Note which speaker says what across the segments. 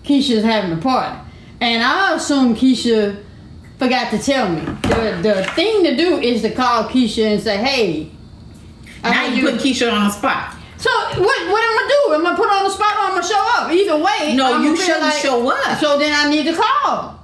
Speaker 1: Keisha's having a party. And I assume Keisha forgot to tell me. The thing to do is to call Keisha and say, hey.
Speaker 2: Now you put Keisha on the spot.
Speaker 1: So what am I do? Am I put her on the spot or am I show up? Either way.
Speaker 2: No, you shouldn't show up.
Speaker 1: So then I need to call.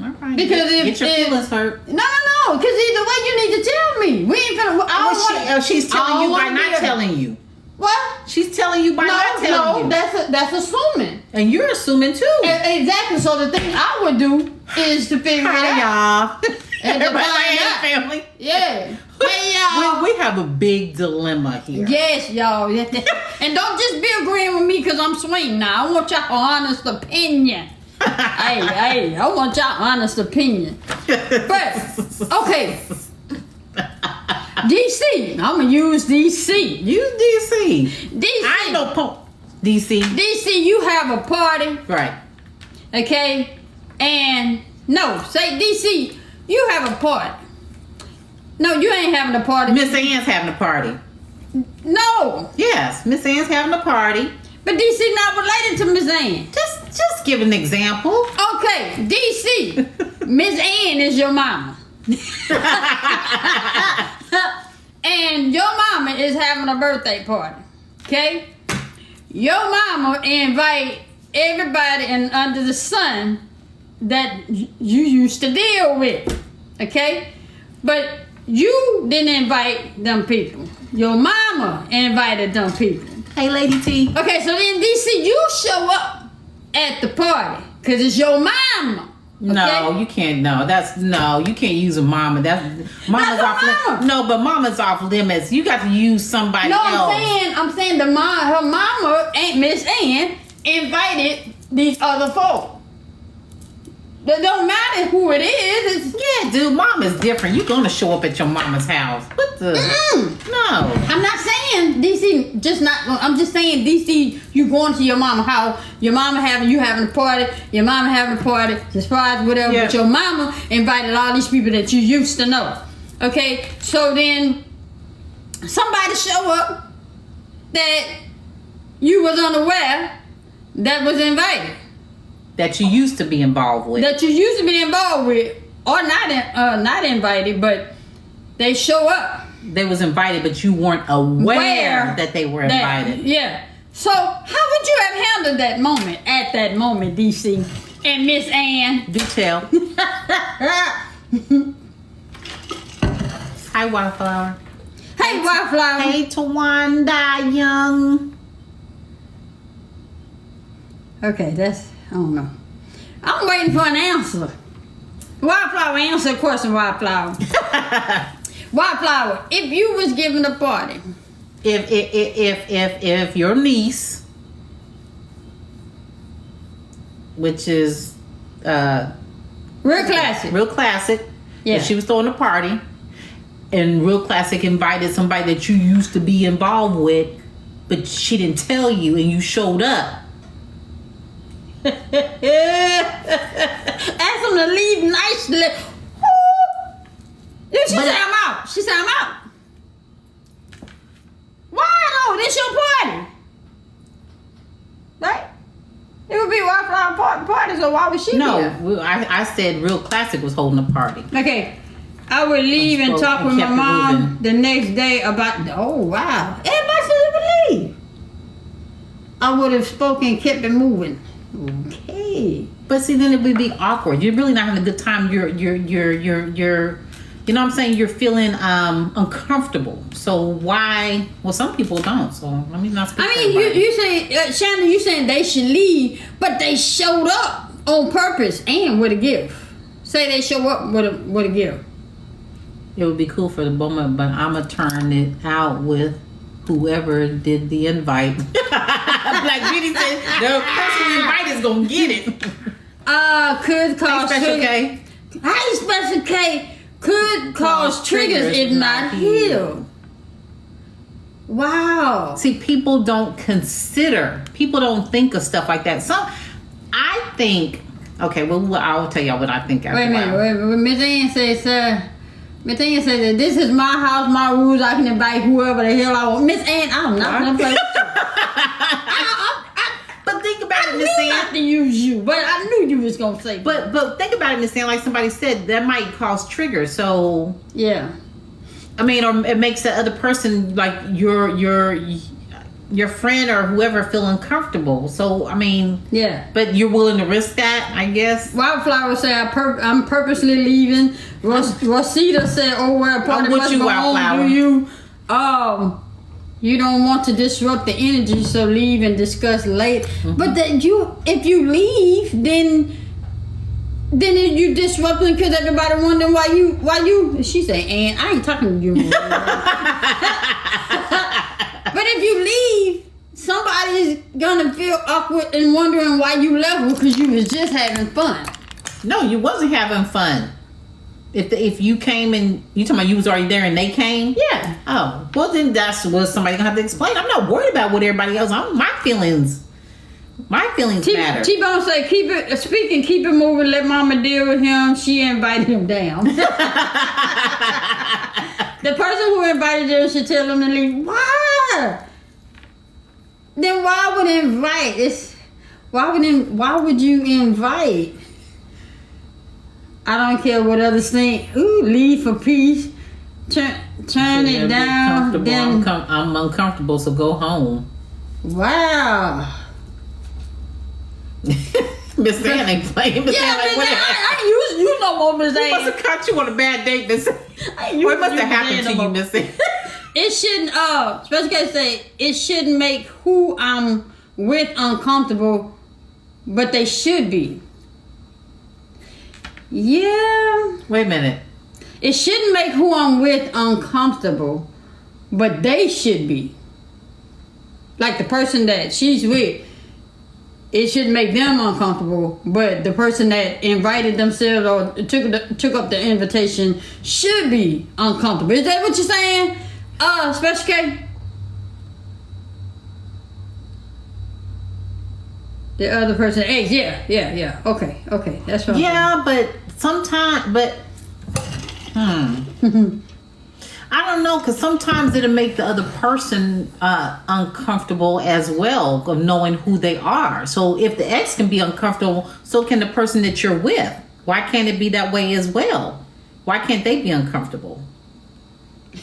Speaker 2: All right.
Speaker 1: Because
Speaker 2: get your feelings hurt.
Speaker 1: No. Because either way, you need to tell me. We ain't finna.
Speaker 2: She's telling you by not telling you.
Speaker 1: What?
Speaker 2: She's telling you by not telling you.
Speaker 1: No, that's assuming.
Speaker 2: And you're assuming too.
Speaker 1: Exactly. So the thing I would do is to figure it out.
Speaker 2: Y'all.
Speaker 1: And
Speaker 2: everybody in the family.
Speaker 1: Yeah. Hey, y'all.
Speaker 2: We have a big dilemma here.
Speaker 1: Yes, y'all. And don't just be agreeing with me because I'm swinging now. I want y'all honest opinion. hey, I want y'all honest opinion. But, okay. DC. I'm going to use DC.
Speaker 2: Use DC.
Speaker 1: DC.
Speaker 2: I ain't no DC.
Speaker 1: DC, you have a party.
Speaker 2: Right.
Speaker 1: Okay? And, no, say DC, you have a party. No, you ain't having a party.
Speaker 2: Miss Ann's having a party.
Speaker 1: No.
Speaker 2: Yes, Miss Ann's having a party.
Speaker 1: But DC not related to Miss Ann.
Speaker 2: Just give an example.
Speaker 1: Okay, DC. Miss Ann is your mama. And your mama is having a birthday party. Okay? Your mama invite everybody under the sun that you used to deal with. Okay? But you didn't invite them people. Your mama invited them people.
Speaker 2: Hey, Lady T.
Speaker 1: Okay, so then DC, you show up at the party because it's your mama. Okay?
Speaker 2: No, you can't. You can't use a mama. Mama's off limits. No, but mama's off limits. You got to use somebody else.
Speaker 1: I'm saying her mama, Aunt Miss Ann, invited these other folk. It don't matter who it is.
Speaker 2: Yeah, dude, mama's different. You're gonna show up at your mama's house. What the? No.
Speaker 1: I'm not saying DC. I'm just saying DC. You going to your mama's house. Your mama having a party. Your mama having a party. Surprise, whatever. Yeah. But your mama invited all these people that you used to know. Okay, so then somebody show up that you was unaware that was invited.
Speaker 2: That you used to be involved with.
Speaker 1: Or not invited, but they show up.
Speaker 2: They was invited, but you weren't aware that they were invited.
Speaker 1: Yeah. So how would you have handled that moment at that moment, DC and Miss Ann?
Speaker 2: Do tell. Hi, Wildflower.
Speaker 1: Hey, Wildflower.
Speaker 2: Hey, Tawanda Young.
Speaker 1: Okay, I don't know. I'm waiting for an answer. Wildflower, answer the question, Wildflower. Wildflower, if you was given a party.
Speaker 2: If your niece, which is
Speaker 1: Real Classic.
Speaker 2: Yeah. If she was throwing a party and Real Classic invited somebody that you used to be involved with, but she didn't tell you and you showed up.
Speaker 1: Ask them to leave nicely. She said I'm out. Why no? This your party. Right? It would be Wildflower party, so why would she be there?
Speaker 2: No, I said Real Classic was holding a party.
Speaker 1: Okay. I would leave and talk with my mom the next day about, oh wow. Everybody should leave. I would have spoken and kept it moving. Okay.
Speaker 2: But see, then it would be awkward. You're really not having a good time. You're you know what I'm saying? You're feeling uncomfortable. So why? Well, some people don't. So let me not speak.
Speaker 1: I mean, you say, Shannon, you saying they should leave, but they showed up on purpose and with a gift. Say they show up with a gift.
Speaker 2: It would be cool for the moment, but I'm gonna turn it out with whoever did the invite. Like Beauty said, the person who invited is gonna get it.
Speaker 1: Could cause
Speaker 2: Special K.
Speaker 1: Hi, Special K. Could cause triggers if not healed. Wow.
Speaker 2: See, people don't think of stuff like that. I think. Okay, well, I'll tell y'all what I think.
Speaker 1: Wait a minute. Miss Ann says, Miss Ann says that this is my house, my rules. I can invite whoever the hell I want. Miss Ann, I'm not gonna play with you.
Speaker 2: But think about about it, Miss Sam.
Speaker 1: Not to use you, but I knew you was gonna say.
Speaker 2: But think about it, Miss Sam. Like somebody said, that might cause triggers. So
Speaker 1: yeah.
Speaker 2: I mean, or it makes the other person, like your friend or whoever, feel uncomfortable. So I mean,
Speaker 1: yeah.
Speaker 2: But you're willing to risk that, I guess.
Speaker 1: Wildflower said, I'm purposely leaving. Rosita said, oh, well, party must go on. Do you? You don't want to disrupt the energy, so leave and discuss later. Mm-hmm. But if you leave, then you disrupting because everybody wondering why you. She said, and I ain't talking to you. But if you leave, somebody's gonna feel awkward and wondering why you left because you was just having fun.
Speaker 2: No, you wasn't having fun. If you came and you talking about you was already there and they came,
Speaker 1: yeah.
Speaker 2: Oh, well then that's what somebody gonna have to explain. I'm not worried about what everybody else. My feelings matter.
Speaker 1: T-Bone say keep it moving. Let Mama deal with him. She invited him down. The person who invited them should tell them to leave. Why? Then why would invite? Why would you invite? I don't care what others think. Ooh, leave for peace. Turn it down. Then
Speaker 2: I'm uncomfortable, so go home.
Speaker 1: Wow.
Speaker 2: Miss Ann ain't playing. Miss Ann like,
Speaker 1: I you know what Miss Ann.
Speaker 2: He must have caught you on a bad date, Miss Ann. What must have happened to you, Miss Ann?
Speaker 1: It shouldn't. Special case say it shouldn't make who I'm with uncomfortable, but they should be. Yeah.
Speaker 2: Wait a minute.
Speaker 1: It shouldn't make who I'm with uncomfortable, but they should be. Like the person that she's with, it shouldn't make them uncomfortable, but the person that invited themselves or took up the invitation should be uncomfortable. Is that what you're saying? Special K? The other person, hey, yeah. Okay, that's right.
Speaker 2: Yeah, but sometimes, I don't know, because sometimes it'll make the other person uncomfortable as well of knowing who they are. So if the ex can be uncomfortable, so can the person that you're with. Why can't it be that way as well? Why can't they be uncomfortable?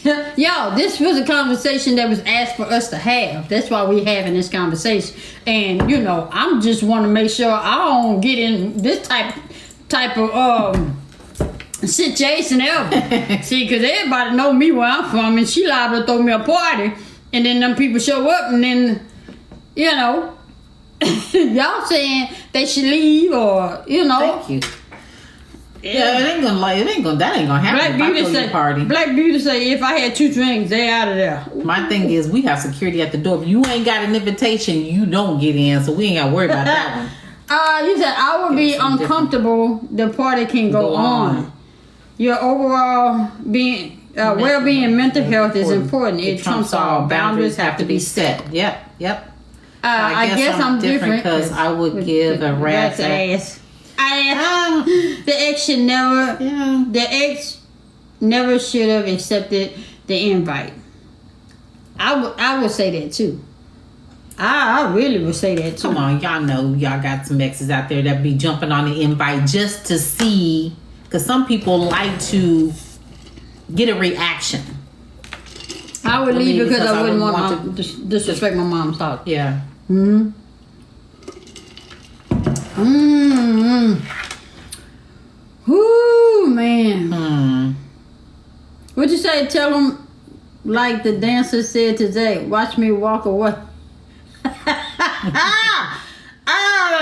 Speaker 1: Yo, this was a conversation that was asked for us to have. That's why we having this conversation. And I'm just want to make sure I don't get in this type of situation ever. See, because everybody know me where I'm from, and she liable to throw me a party, and then them people show up, and then y'all saying they should leave, or
Speaker 2: Thank you. Yeah, that ain't gonna happen. Black Beauty say if I had 2 drinks, they out of there. My thing is, we have security at the door. If you ain't got an invitation, you don't get in, so we ain't gotta worry about that one.
Speaker 1: You said I would be uncomfortable. The party can go on. Your overall well-being and mental health is important. It trumps all. Boundaries have to be set.
Speaker 2: Yep.
Speaker 1: I guess I'm different
Speaker 2: because I would give a rat's ass.
Speaker 1: The ex should never. Yeah. The ex never should have accepted the invite. I would say that too. I really would say that too.
Speaker 2: Come on, y'all know y'all got some exes out there that be jumping on the invite just to see, because some people like to get a reaction.
Speaker 1: I would leave because I wouldn't want to disrespect my mom's thought.
Speaker 2: Yeah.
Speaker 1: Ooh, man. What'd you say? Tell them, like the dancer said today, watch me walk away.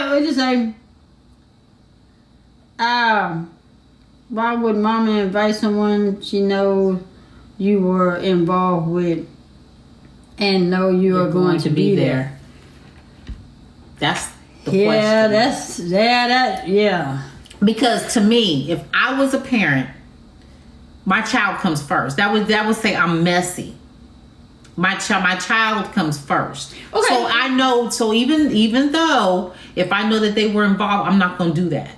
Speaker 1: What'd you say? Why would Mama invite someone she knows you were involved with and know you are going to be there?
Speaker 2: That's the question.
Speaker 1: Yeah.
Speaker 2: Because to me, if I was a parent, my child comes first. That would say I'm messy. My child comes first. Okay. So I know. So even though if I know that they were involved, I'm not going to do that.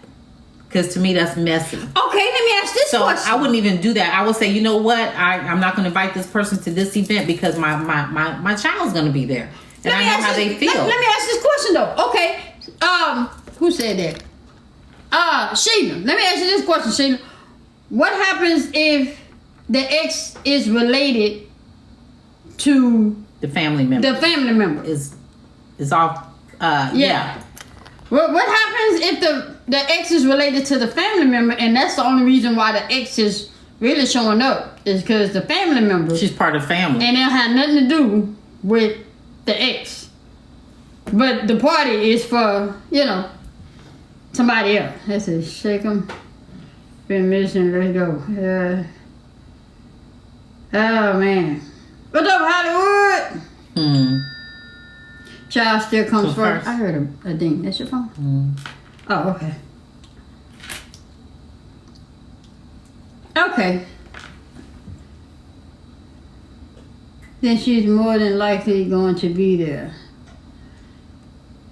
Speaker 2: Because to me, that's messy.
Speaker 1: Okay, let me ask this question.
Speaker 2: So I wouldn't even do that. I would say, you know what? I'm not going to invite this person to this event because my child's going to be there. And I know how they feel.
Speaker 1: Let me ask this question though. Okay. Who said that? Sheila. Let me ask you this question, Sheila. What happens if the ex is related to
Speaker 2: the family member?
Speaker 1: The family member
Speaker 2: is off. Yeah.
Speaker 1: What happens if the ex is related to the family member, and that's the only reason why the ex is really showing up is because the family member.
Speaker 2: She's part of the family,
Speaker 1: and it have nothing to do with the ex. But the party is for somebody else. That's it. Shake 'em. Been missing. Let's go. Oh man. What's up, Hollywood? Child still comes first. I heard a ding. That's your phone? Oh, okay. Okay. Then she's more than likely going to be there.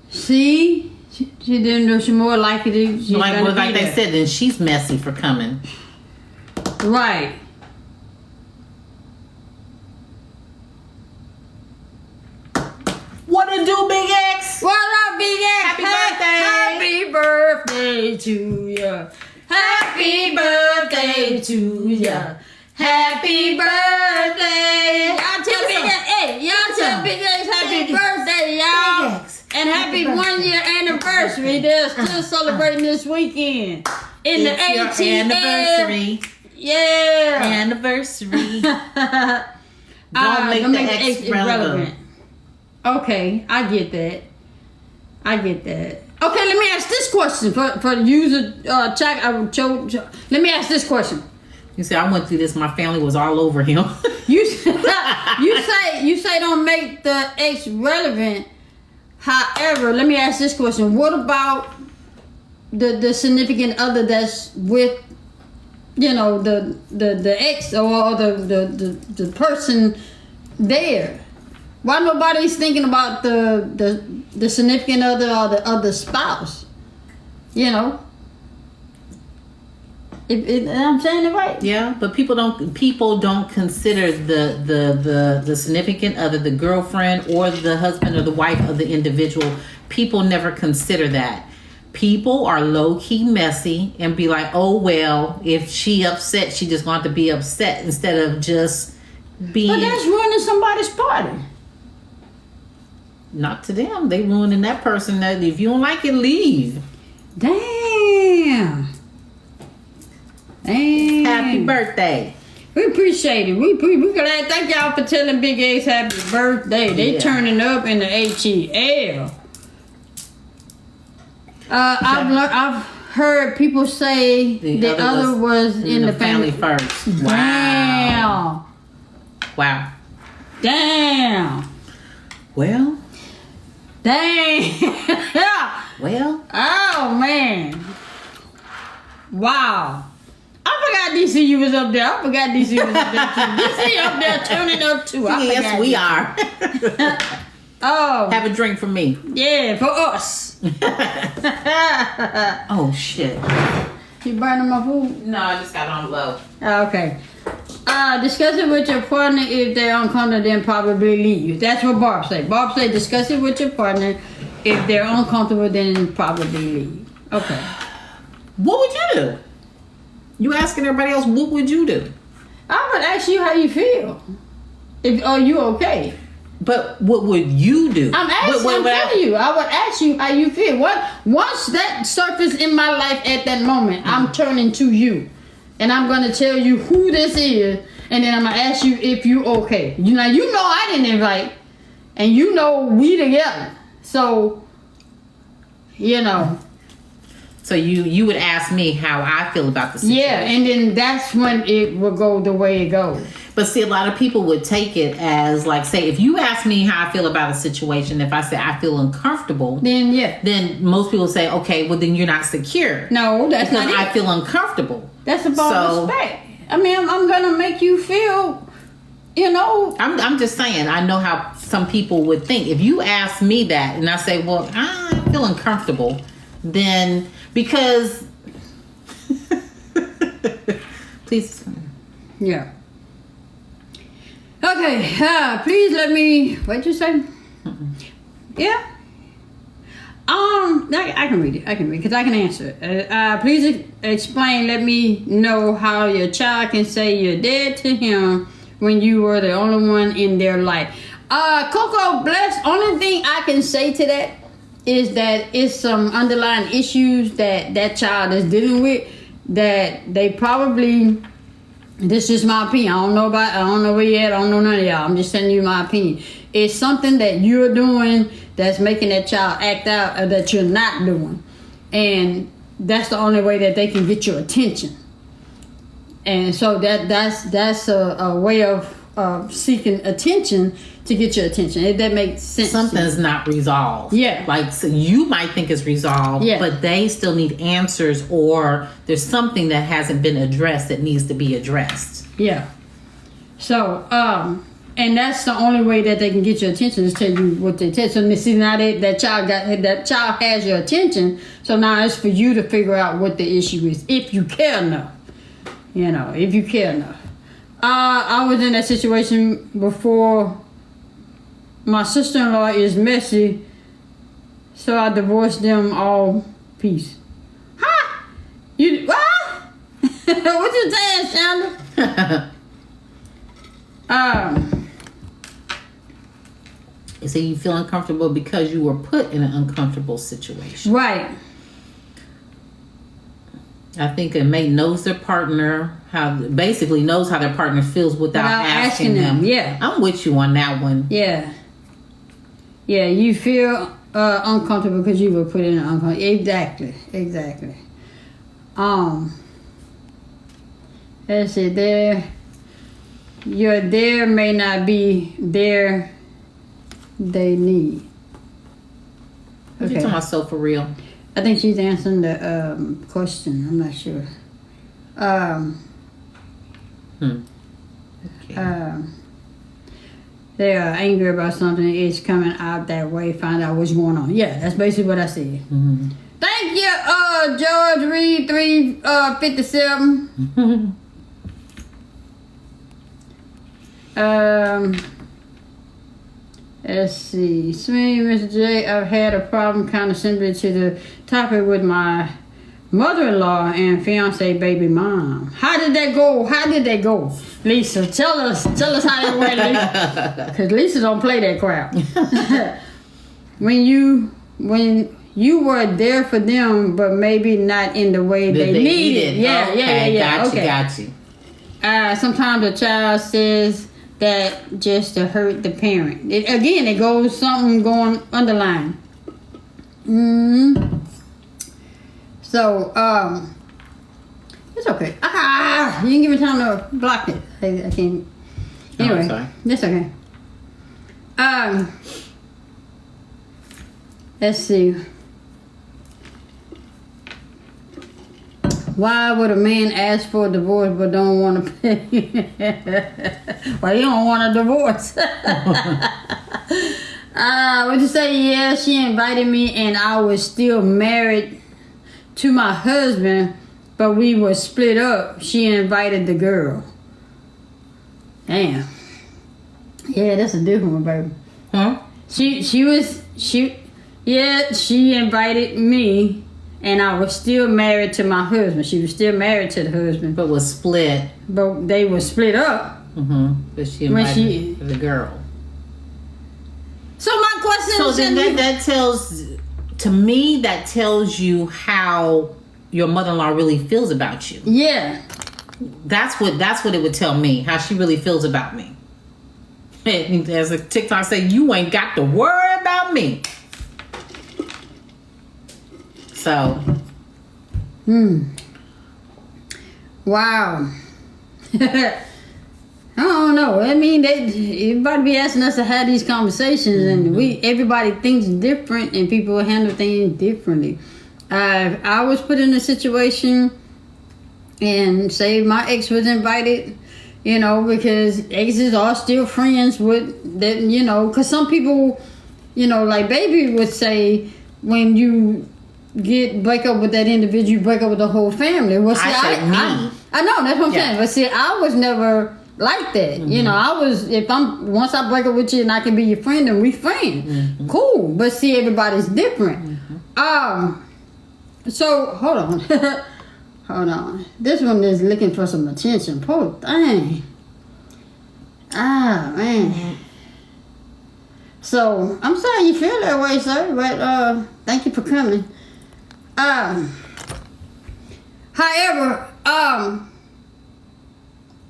Speaker 1: See? She didn't know she's more likely to be
Speaker 2: like they
Speaker 1: there.
Speaker 2: said, then she's messy for coming.
Speaker 1: Right.
Speaker 2: What to do, Big X?
Speaker 1: What up, Big X?
Speaker 2: Happy birthday.
Speaker 1: Happy birthday to ya. Happy birthday to ya. Happy birthday. Y'all tell Big X, y'all tell Big X happy birthday, y'all. And happy 1 year anniversary. They're still celebrating this weekend. In the ATL.
Speaker 2: Anniversary.
Speaker 1: Yeah.
Speaker 2: Anniversary. Don't make the X irrelevant.
Speaker 1: Okay, I get that. Okay, let me ask this question for the user check. Let me ask this question.
Speaker 2: You say I went through this. My family was all over him.
Speaker 1: you say don't make the ex relevant. However, let me ask this question. What about the significant other that's with the ex or the person there? Why nobody's thinking about the significant other or the other spouse? I'm saying it right?
Speaker 2: Yeah, but people don't consider the significant other, the girlfriend or the husband or the wife of the individual. People never consider that. People are low-key messy and be like, oh well, if she upset, she just going to be upset instead of just being.
Speaker 1: But that's ruining somebody's party.
Speaker 2: Not to them. They ruining that person. That if you don't like it, leave.
Speaker 1: Damn.
Speaker 2: Happy birthday.
Speaker 1: We appreciate it. We glad. Thank y'all for telling Big Ace happy birthday. They turning up in the ATL. I've heard people say the other was in the family
Speaker 2: first.
Speaker 1: Wow.
Speaker 2: Wow.
Speaker 1: Damn.
Speaker 2: Well.
Speaker 1: Dang.
Speaker 2: Well.
Speaker 1: Oh man. Wow. I forgot DCU was up there. I forgot DCU was up there too. DC up there turning up too.
Speaker 2: Yes, we are.
Speaker 1: Oh.
Speaker 2: Have a drink for me.
Speaker 1: Yeah, for us.
Speaker 2: Oh shit.
Speaker 1: You burning my food?
Speaker 2: No, I just got on low.
Speaker 1: Okay. Discuss it with your partner. If they're uncomfortable, then probably leave. That's what Barb said. Barb said discuss it with your partner. If they're uncomfortable, then probably leave. Okay.
Speaker 2: What would you do? You asking everybody else, what would you do?
Speaker 1: I would ask you how you feel. Are you okay?
Speaker 2: But what would you do?
Speaker 1: I'm telling you. I would ask you how you feel. Once that surfaced in my life at that moment, I'm turning to you. And I'm going to tell you who this is. And then I'm going to ask you if you okay. You know I didn't invite. And we together. So,
Speaker 2: So you would ask me how I feel about the situation.
Speaker 1: Yeah, and then that's when it will go the way it goes.
Speaker 2: But see, a lot of people would take it as like, say, if you ask me how I feel about a situation, if I say I feel uncomfortable, then most people say, okay, well then you're not secure.
Speaker 1: No, that's
Speaker 2: because
Speaker 1: not it.
Speaker 2: I feel uncomfortable.
Speaker 1: That's about respect. I mean, I'm gonna make you feel,
Speaker 2: I'm just saying. I know how some people would think. If you ask me that, and I say, well, I feel uncomfortable, then because please.
Speaker 1: Yeah. Okay. Please let me. What'd you say?
Speaker 2: Mm-mm.
Speaker 1: Yeah. I can read it. I can read because I can answer it. Please explain. Let me know how your child can say you're dead to him when you were the only one in their life. Coco, bless. Only thing I can say to that is that it's some underlying issues that child is dealing with that they probably. This is my opinion. I don't know where you at. I don't know none of y'all. I'm just telling you my opinion. It's something that you're doing that's making that child act out or that you're not doing. And that's the only way that they can get your attention. And so that's a way of seeking attention to get your attention. If that makes sense.
Speaker 2: Something's not resolved.
Speaker 1: Yeah.
Speaker 2: Like, so you might think it's resolved, but they still need answers, or there's something that hasn't been addressed that needs to be addressed.
Speaker 1: Yeah. So, and that's the only way that they can get your attention is tell you what they tell. So see now that child has your attention. So now it's for you to figure out what the issue is, if you care enough. If you care enough. I was in that situation before. My sister-in-law is messy, so I divorced them all. Peace. Huh? You what? What you saying, Shonda?
Speaker 2: So you feel uncomfortable because you were put in an uncomfortable situation.
Speaker 1: Right.
Speaker 2: I think a mate knows their partner, knows how their partner feels without asking them.
Speaker 1: Yeah.
Speaker 2: I'm with you on that one.
Speaker 1: Yeah. Yeah, you feel uncomfortable because you were put in an uncomfortable. Exactly. Let's see, your there may not be there they need.
Speaker 2: What you talking about, so for real?
Speaker 1: I think she's answering the question. I'm not sure.
Speaker 2: Okay.
Speaker 1: They are angry about something. It's coming out that way. Find out what's going on. Yeah, that's basically what I said.
Speaker 2: Mm-hmm.
Speaker 1: Thank you, George Reed 357. Let's see. Swing, Mr. J. I've had a problem kind of similar to the topic with my mother-in-law and fiance baby mom. How did that go? Lisa, tell us how that went, Lisa. Because Lisa don't play that crap. when you were there for them, but maybe not in the way they needed. Yeah.
Speaker 2: Got you.
Speaker 1: Sometimes the child says that just to hurt the parent. It goes something going underlying. So, it's okay. You didn't give me time to block it. I can't. Anyway, that's okay. Let's see. Why would a man ask for a divorce but don't want to pay? Well, you don't want a divorce. Would you say? Yeah, she invited me and I was still married to my husband, but we were split up. She invited the girl. Damn. Yeah, that's a different one, baby.
Speaker 2: Huh?
Speaker 1: She invited me. And I was still married to my husband. She was still married to the husband.
Speaker 2: But was split.
Speaker 1: But they were split up.
Speaker 2: Mm-hmm. But she invited the girl.
Speaker 1: So my question
Speaker 2: is... So then that tells you how your mother-in-law really feels about you.
Speaker 1: Yeah.
Speaker 2: That's what it would tell me, how she really feels about me. And as a TikTok say, you ain't got to worry about me. So,
Speaker 1: wow. I don't know. I mean, everybody be asking us to have these conversations, and everybody thinks different, and people handle things differently. I was put in a situation, and say my ex was invited, because exes are still friends with that, because some people, like baby would say, when you break up with that individual, you break up with the whole family. Well, see, I know, that's what I'm saying. But see, I was never like that. I was, once I break up with you and I can be your friend, then we friends. Cool. But see, everybody's different. So hold on. Hold on. This one is looking for some attention. Poor thing. Ah, man. So I'm sorry you feel that way, sir, but thank you for coming. However,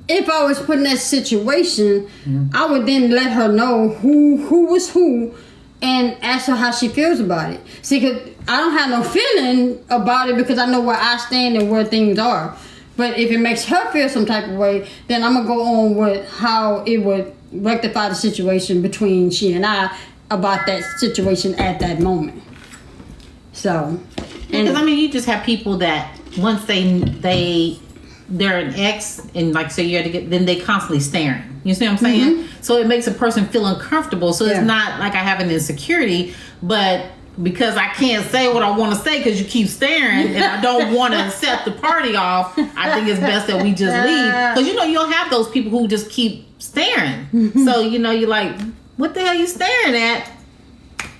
Speaker 1: if I was put in that situation, I would then let her know who was who and ask her how she feels about it. See, cause I don't have no feeling about it because I know where I stand and where things are. But if it makes her feel some type of way, then I'm gonna go on with how it would rectify the situation between she and I about that situation at that moment. So,
Speaker 2: because I mean, you just have people that once they're an ex and like say you're to get, then they constantly staring. You see what I'm saying? So it makes a person feel uncomfortable. So it's not like I have an insecurity, but because I can't say what I want to say because you keep staring and I don't want to set the party off, I think it's best that we just leave. Because you'll have those people who just keep staring. So you're like, what the hell are you staring at?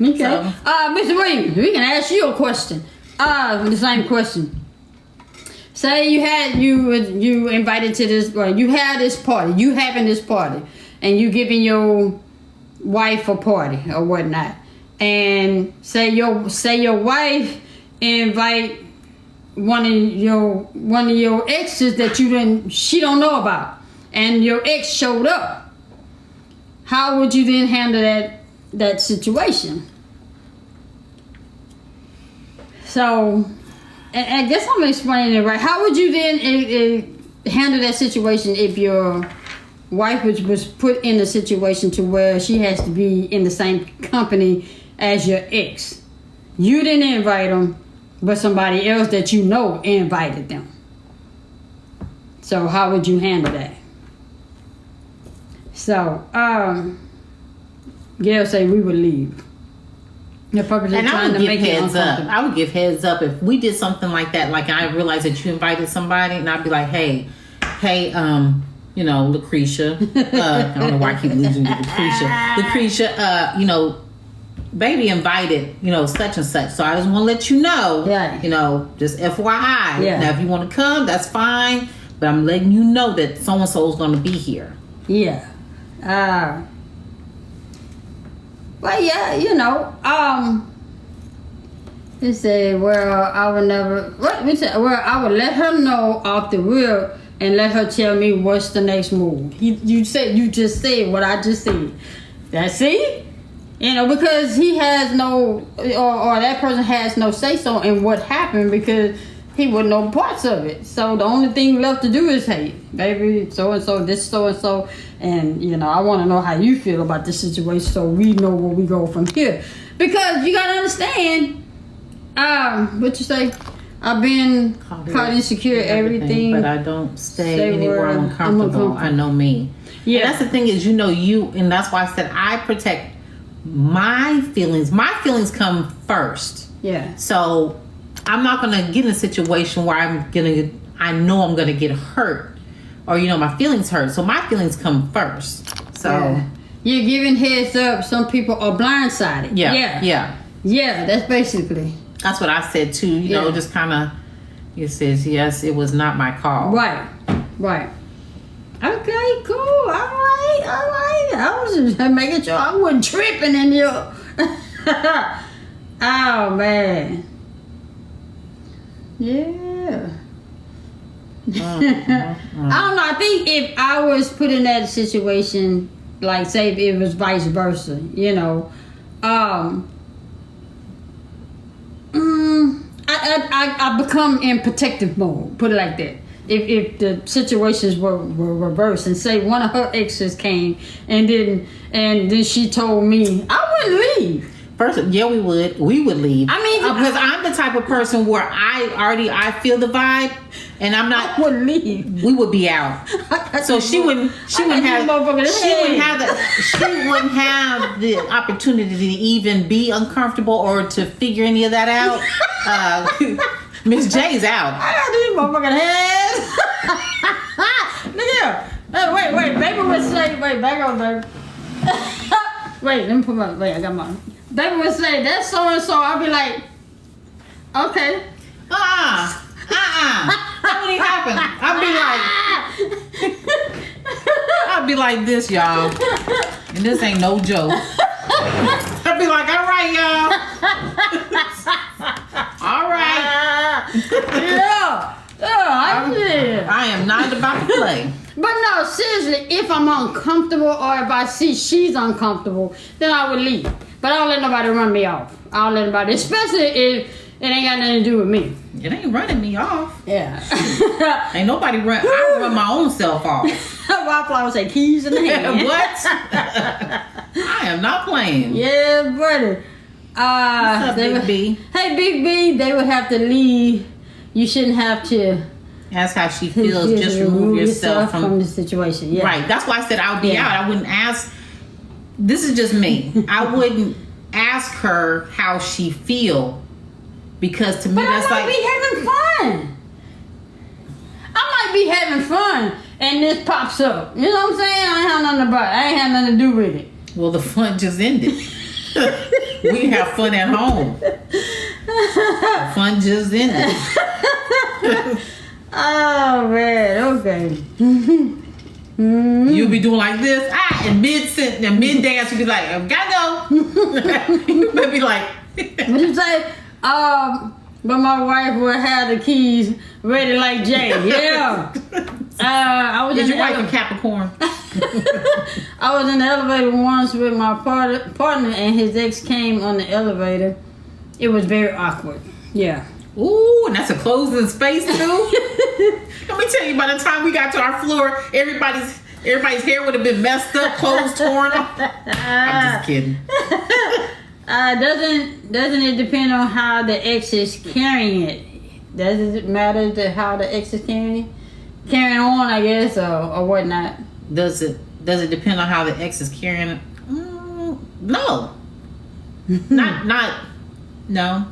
Speaker 1: Okay. So, Mr. Williams, we can ask you a question. The same question. Say you invited to this, well, you had this party, you having this party, and you giving your wife a party or whatnot, and say your wife invite one of your exes that she don't know about, and your ex showed up. How would you then handle that situation? So, I guess I'm explaining it right. How would you then handle that situation if your wife was put in a situation to where she has to be in the same company as your ex? You didn't invite them, but somebody else that you know invited them. So how would you handle that? So, Gail say we would leave. You're probably
Speaker 2: and
Speaker 1: trying to make heads up.
Speaker 2: I would give heads up if we did something like that. Like I realized that you invited somebody, and I'd be like, hey, Lucretia. I don't know why I keep losing you, Lucretia. Lucretia, baby invited, such and such. So I just want to let you know, just FYI.
Speaker 1: Yeah.
Speaker 2: Now, if you want to come, that's fine. But I'm letting you know that so and so is going to be here.
Speaker 1: Yeah. Well, yeah, he said, well, I would never, I would let her know off the rip and let her tell me what's the next move. You just said what I just said. That's it? Because he has no, or that person has no say-so in what happened because he wouldn't know parts of it. So the only thing left to do is, hey, baby, so-and-so, this so-and-so, and, I want to know how you feel about this situation so we know where we go from here. Because you got to understand, what you say, I've been caught insecure, everything.
Speaker 2: But I don't stay anywhere I'm uncomfortable. I know me. Yeah. And that's the thing is, you, and that's why I said I protect my feelings. My feelings come first. Yeah. So I'm not going to get in a situation where I know I'm going to get hurt or, my feelings hurt. So my feelings come first. So
Speaker 1: you're giving heads up. Some people are blindsided.
Speaker 2: Yeah.
Speaker 1: Yeah, that's basically.
Speaker 2: That's what I said too. Just kind of, it says, yes, it was not my call.
Speaker 1: Right. Okay, cool. All right. I was just making sure I wasn't tripping in you. Oh, man. Yeah. I don't know. I think if I was put in that situation, like say if it was vice versa, I become in protective mode. Put it like that. If the situations were reversed and say one of her exes came and then she told me, I wouldn't leave.
Speaker 2: First, yeah, we would leave.
Speaker 1: I mean,
Speaker 2: because I'm the type of person where I feel the vibe, and I'm not.
Speaker 1: I wouldn't leave.
Speaker 2: We would be out. So she wouldn't have the opportunity to even be uncomfortable or to figure any of that out. Miss J's out.
Speaker 1: I got these motherfucking heads. Look here. Wait, baby would say, back on, baby. Wait, let me put I got mine. Baby would say, that's so-and-so. I'll be like, Okay.
Speaker 2: That wouldn't happen. I'd be like this, y'all. And this ain't no joke. I'd be like, all right, y'all. All right. I am not about to play.
Speaker 1: But no, seriously, if I'm uncomfortable or if I see she's uncomfortable, then I would leave. But I don't let nobody run me off. I don't let nobody, especially if it ain't got nothing to do with me.
Speaker 2: It ain't running me off.
Speaker 1: Yeah.
Speaker 2: Ain't nobody run. I run my own self off.
Speaker 1: Wildflower say keys in the hand.
Speaker 2: What? I am not playing.
Speaker 1: Yeah, brother.
Speaker 2: What's up, Big B?
Speaker 1: Hey, Big B, they would have to leave. You shouldn't have to.
Speaker 2: Ask how she feels. Just remove yourself
Speaker 1: from the situation. Yeah.
Speaker 2: Right. That's why I said I would be out. I wouldn't ask. This is just me. I wouldn't ask her how she feel. Because to me, that's like.
Speaker 1: I might be having fun. I might be having fun. And this pops up. You know what I'm saying? I ain't have nothing about it. I ain't have nothing to do with it.
Speaker 2: Well, the fun just ended. We have fun at home. The fun just ended.
Speaker 1: Oh, man. Okay.
Speaker 2: You'll be doing like this. And mid-dance, you'll be like, I gotta go. You'll be like.
Speaker 1: What you say? But my wife would have the keys ready like Jay. Yeah. I was.
Speaker 2: Is your wife a Capricorn?
Speaker 1: I was in the elevator once with my partner, and his ex came on the elevator. It was very awkward. Yeah.
Speaker 2: Ooh, and that's a closing space too. Let me tell you, by the time we got to our floor, everybody's hair would have been messed up, clothes torn up. I'm just kidding.
Speaker 1: Doesn't it depend on how the ex is carrying it? Does it matter how the ex is carrying on, I guess, or whatnot?
Speaker 2: Does it depend on how the ex is carrying it? No. No.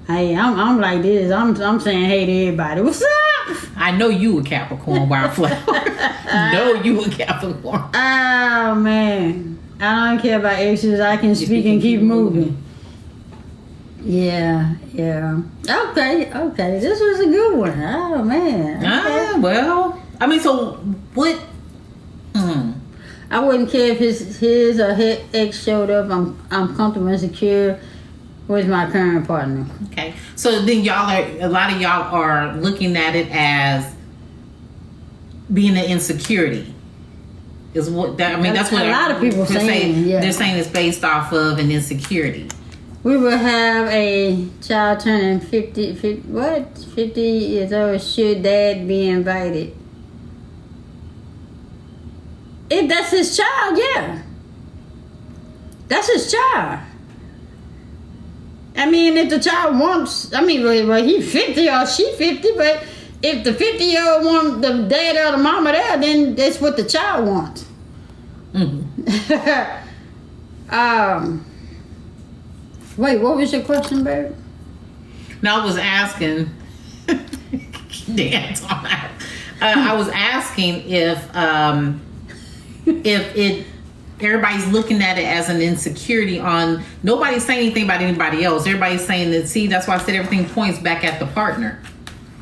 Speaker 2: Hey, I'm like this. I'm saying hey to everybody. What's up? I know you a Capricorn, Wildflower. know you a Capricorn.
Speaker 1: Oh man, I don't care about exes. I can speak and keep moving. Yeah. Okay. This was a good one. Oh man. Okay.
Speaker 2: Well, I mean, so what?
Speaker 1: I wouldn't care if his or her ex showed up. I'm comfortable and secure with my current partner.
Speaker 2: Okay. So then a lot of y'all are looking at it as being an insecurity. Is what that, I mean, that's what
Speaker 1: a lot of people saying. Yeah.
Speaker 2: They're saying it's based off of an insecurity.
Speaker 1: We will have a child turning 50 years old. Should dad be invited? If that's his child, yeah. That's his child. I mean, if the child wants, well, he's 50 or she 50, but if the 50-year-old wants the dad or the mama there, then that's what the child wants. Wait, what was your question, babe?
Speaker 2: No, I was asking. I was asking if everybody's looking at it as an insecurity on. Nobody's saying anything about anybody else. Everybody's saying that. See, that's why I said everything points back at the partner.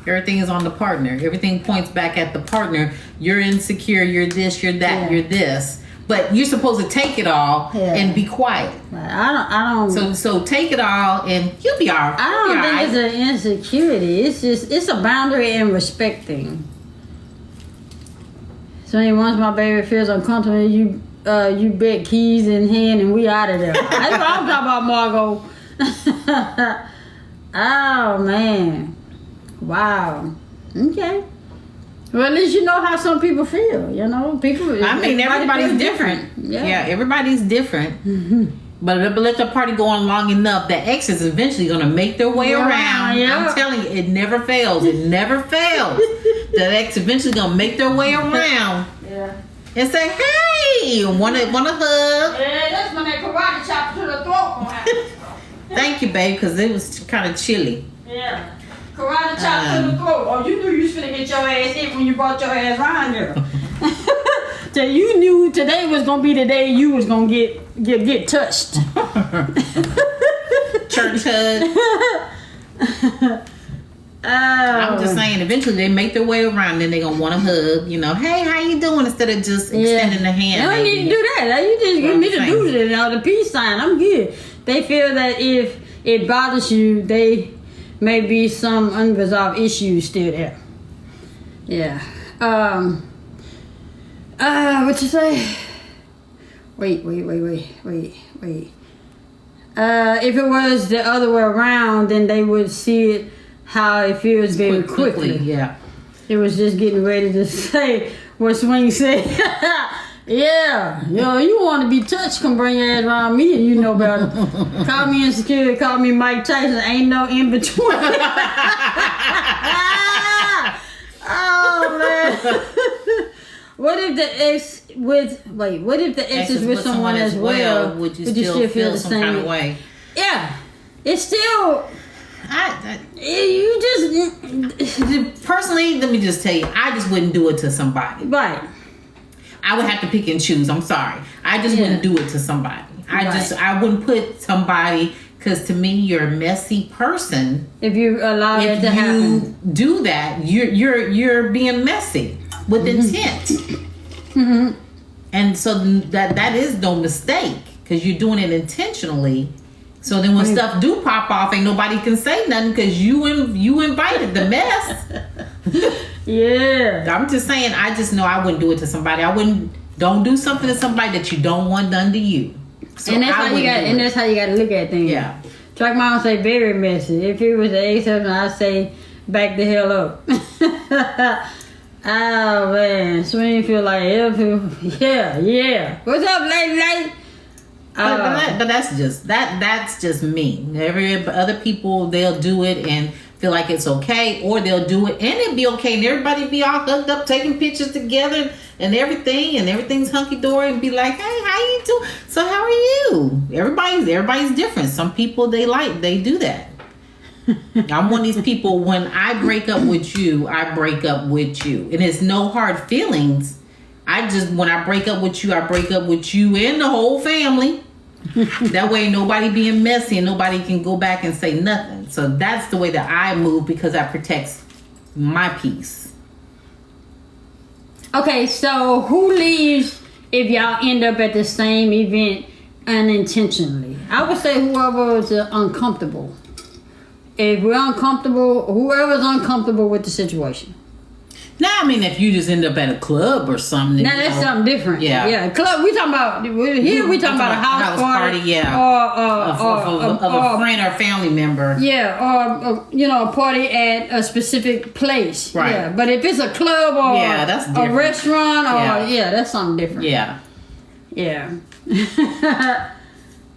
Speaker 2: Everything is on the partner. Everything points back at the partner. You're insecure. You're this. You're that. You're this. But you're supposed to take it all and be quiet.
Speaker 1: I don't.
Speaker 2: So take it all and you'll be all right.
Speaker 1: I don't think it's an insecurity. It's a boundary and respect thing. So once my baby feels uncomfortable, you bet keys in hand and we out of there. That's what I'm talking about, Margot. Oh man, wow. Okay. Well, at least you know how some people feel. You know,
Speaker 2: everybody's different. Yeah, everybody's different. Mm-hmm. But let the party go on long enough, the ex is eventually going to make their way around. Yeah. I'm telling you, it never fails. It never fails. The ex eventually going to make their way around.
Speaker 1: Yeah.
Speaker 2: And say, hey, want a hug?
Speaker 1: Yeah, that's when that karate chop to the throat.
Speaker 2: Thank you, babe, because it was kind of chilly.
Speaker 1: Yeah. Karate chop to the throat. Oh, you knew you was finna get your ass hit when you brought your ass around here. So you knew today was gonna be the day you was gonna get touched.
Speaker 2: Church church hug. I'm just saying, eventually they make their way around, then they're going to want to hug, hey, how you doing? Instead of just extending the hand.
Speaker 1: You don't need to do that. You just need to do it. The peace sign, I'm good. They feel that if it bothers you, they may be some unresolved issues still there. Yeah. What you say? Wait. If it was the other way around, then they would see it how it feels very quickly.
Speaker 2: Yeah.
Speaker 1: It was just getting ready to say what Swing said. Yeah. You want to be touched, come bring your ass around me and you know better. Call me insecure, call me Mike Tyson. Ain't no in between. Oh, man. What if the ex is with someone as well?
Speaker 2: Would you still feel some kind of way?
Speaker 1: Yeah. It's still...
Speaker 2: Personally, let me just tell you, I just wouldn't do it to somebody.
Speaker 1: Right.
Speaker 2: I would have to pick and choose. I'm sorry. I just wouldn't do it to somebody. I wouldn't put somebody, because to me, you're a messy person.
Speaker 1: If you allow that to happen.
Speaker 2: If you do that, you're being messy with intent.
Speaker 1: Mm-hmm.
Speaker 2: And so that is no mistake, because you're doing it intentionally. So then when stuff do pop off, ain't nobody can say nothing because you invited the mess.
Speaker 1: Yeah.
Speaker 2: I'm just saying, I just know I wouldn't do it to somebody. Don't do something to somebody that you don't want done to you. So
Speaker 1: and that's how you got to look at things.
Speaker 2: Yeah.
Speaker 1: Track mom say very messy. If it was the ex-husband, I'd say back the hell up. Oh man, Swing feel like yeah. What's up, lady?
Speaker 2: But that's just me. Every other people, they'll do it and feel like it's okay, or they'll do it and it'll be okay, and everybody be all hooked up taking pictures together and everything's hunky-dory, and be like, hey, how you doing? So how are you? Everybody's different. Some people they do that. I'm one of these people, when I break up with you, I break up with you, and it's no hard feelings. When I break up with you, I break up with you and the whole family. That way nobody being messy and nobody can go back and say nothing. So that's the way that I move, because that protects my peace. Okay,
Speaker 1: so who leaves if y'all end up at the same event unintentionally? I would say whoever is uncomfortable. If we're uncomfortable, whoever's uncomfortable with the situation.
Speaker 2: Now, I mean, if you just end up at a club or something.
Speaker 1: Now, that's something different. Yeah. Club, we talking about a house party.
Speaker 2: Yeah. Or a friend or family member.
Speaker 1: Yeah, or a party at a specific place.
Speaker 2: Right.
Speaker 1: Yeah. But if it's a club or
Speaker 2: that's
Speaker 1: a restaurant, that's something different.
Speaker 2: Yeah.
Speaker 1: Yeah.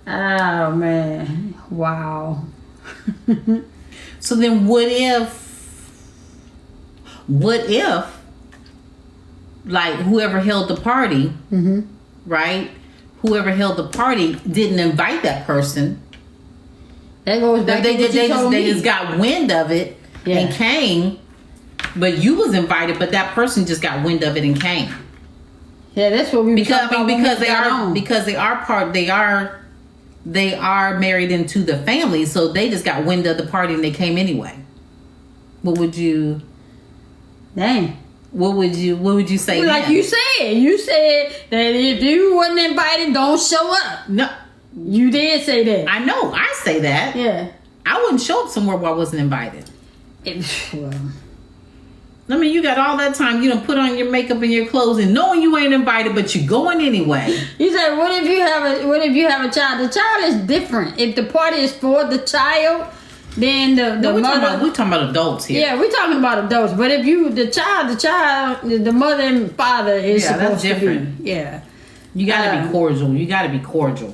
Speaker 1: Oh, man. Wow.
Speaker 2: So then what if like whoever held the party, right? Whoever held the party didn't invite that person.
Speaker 1: That goes back to what you told me.
Speaker 2: They just got wind of it and came, but you was invited, but that person just got wind of it and came.
Speaker 1: Yeah, that's what we were talking about.
Speaker 2: Because they are married into the family, so they just got wind of the party and they came anyway. What would you?
Speaker 1: Dang.
Speaker 2: What would you say?
Speaker 1: Well, like you said that if you wasn't invited, don't show up.
Speaker 2: No,
Speaker 1: you did say that.
Speaker 2: I know. I say that.
Speaker 1: Yeah.
Speaker 2: I wouldn't show up somewhere where I wasn't invited.
Speaker 1: Well,
Speaker 2: I mean, you got all that time. You done put on your makeup and your clothes, and knowing you ain't invited, but you going anyway.
Speaker 1: You said, what if you have a child? The child is different. If the party is for the child, then the mother.
Speaker 2: We're talking about adults here.
Speaker 1: Yeah, we're talking about adults. But if the mother and father is supposed to be. Yeah.
Speaker 2: You gotta be cordial.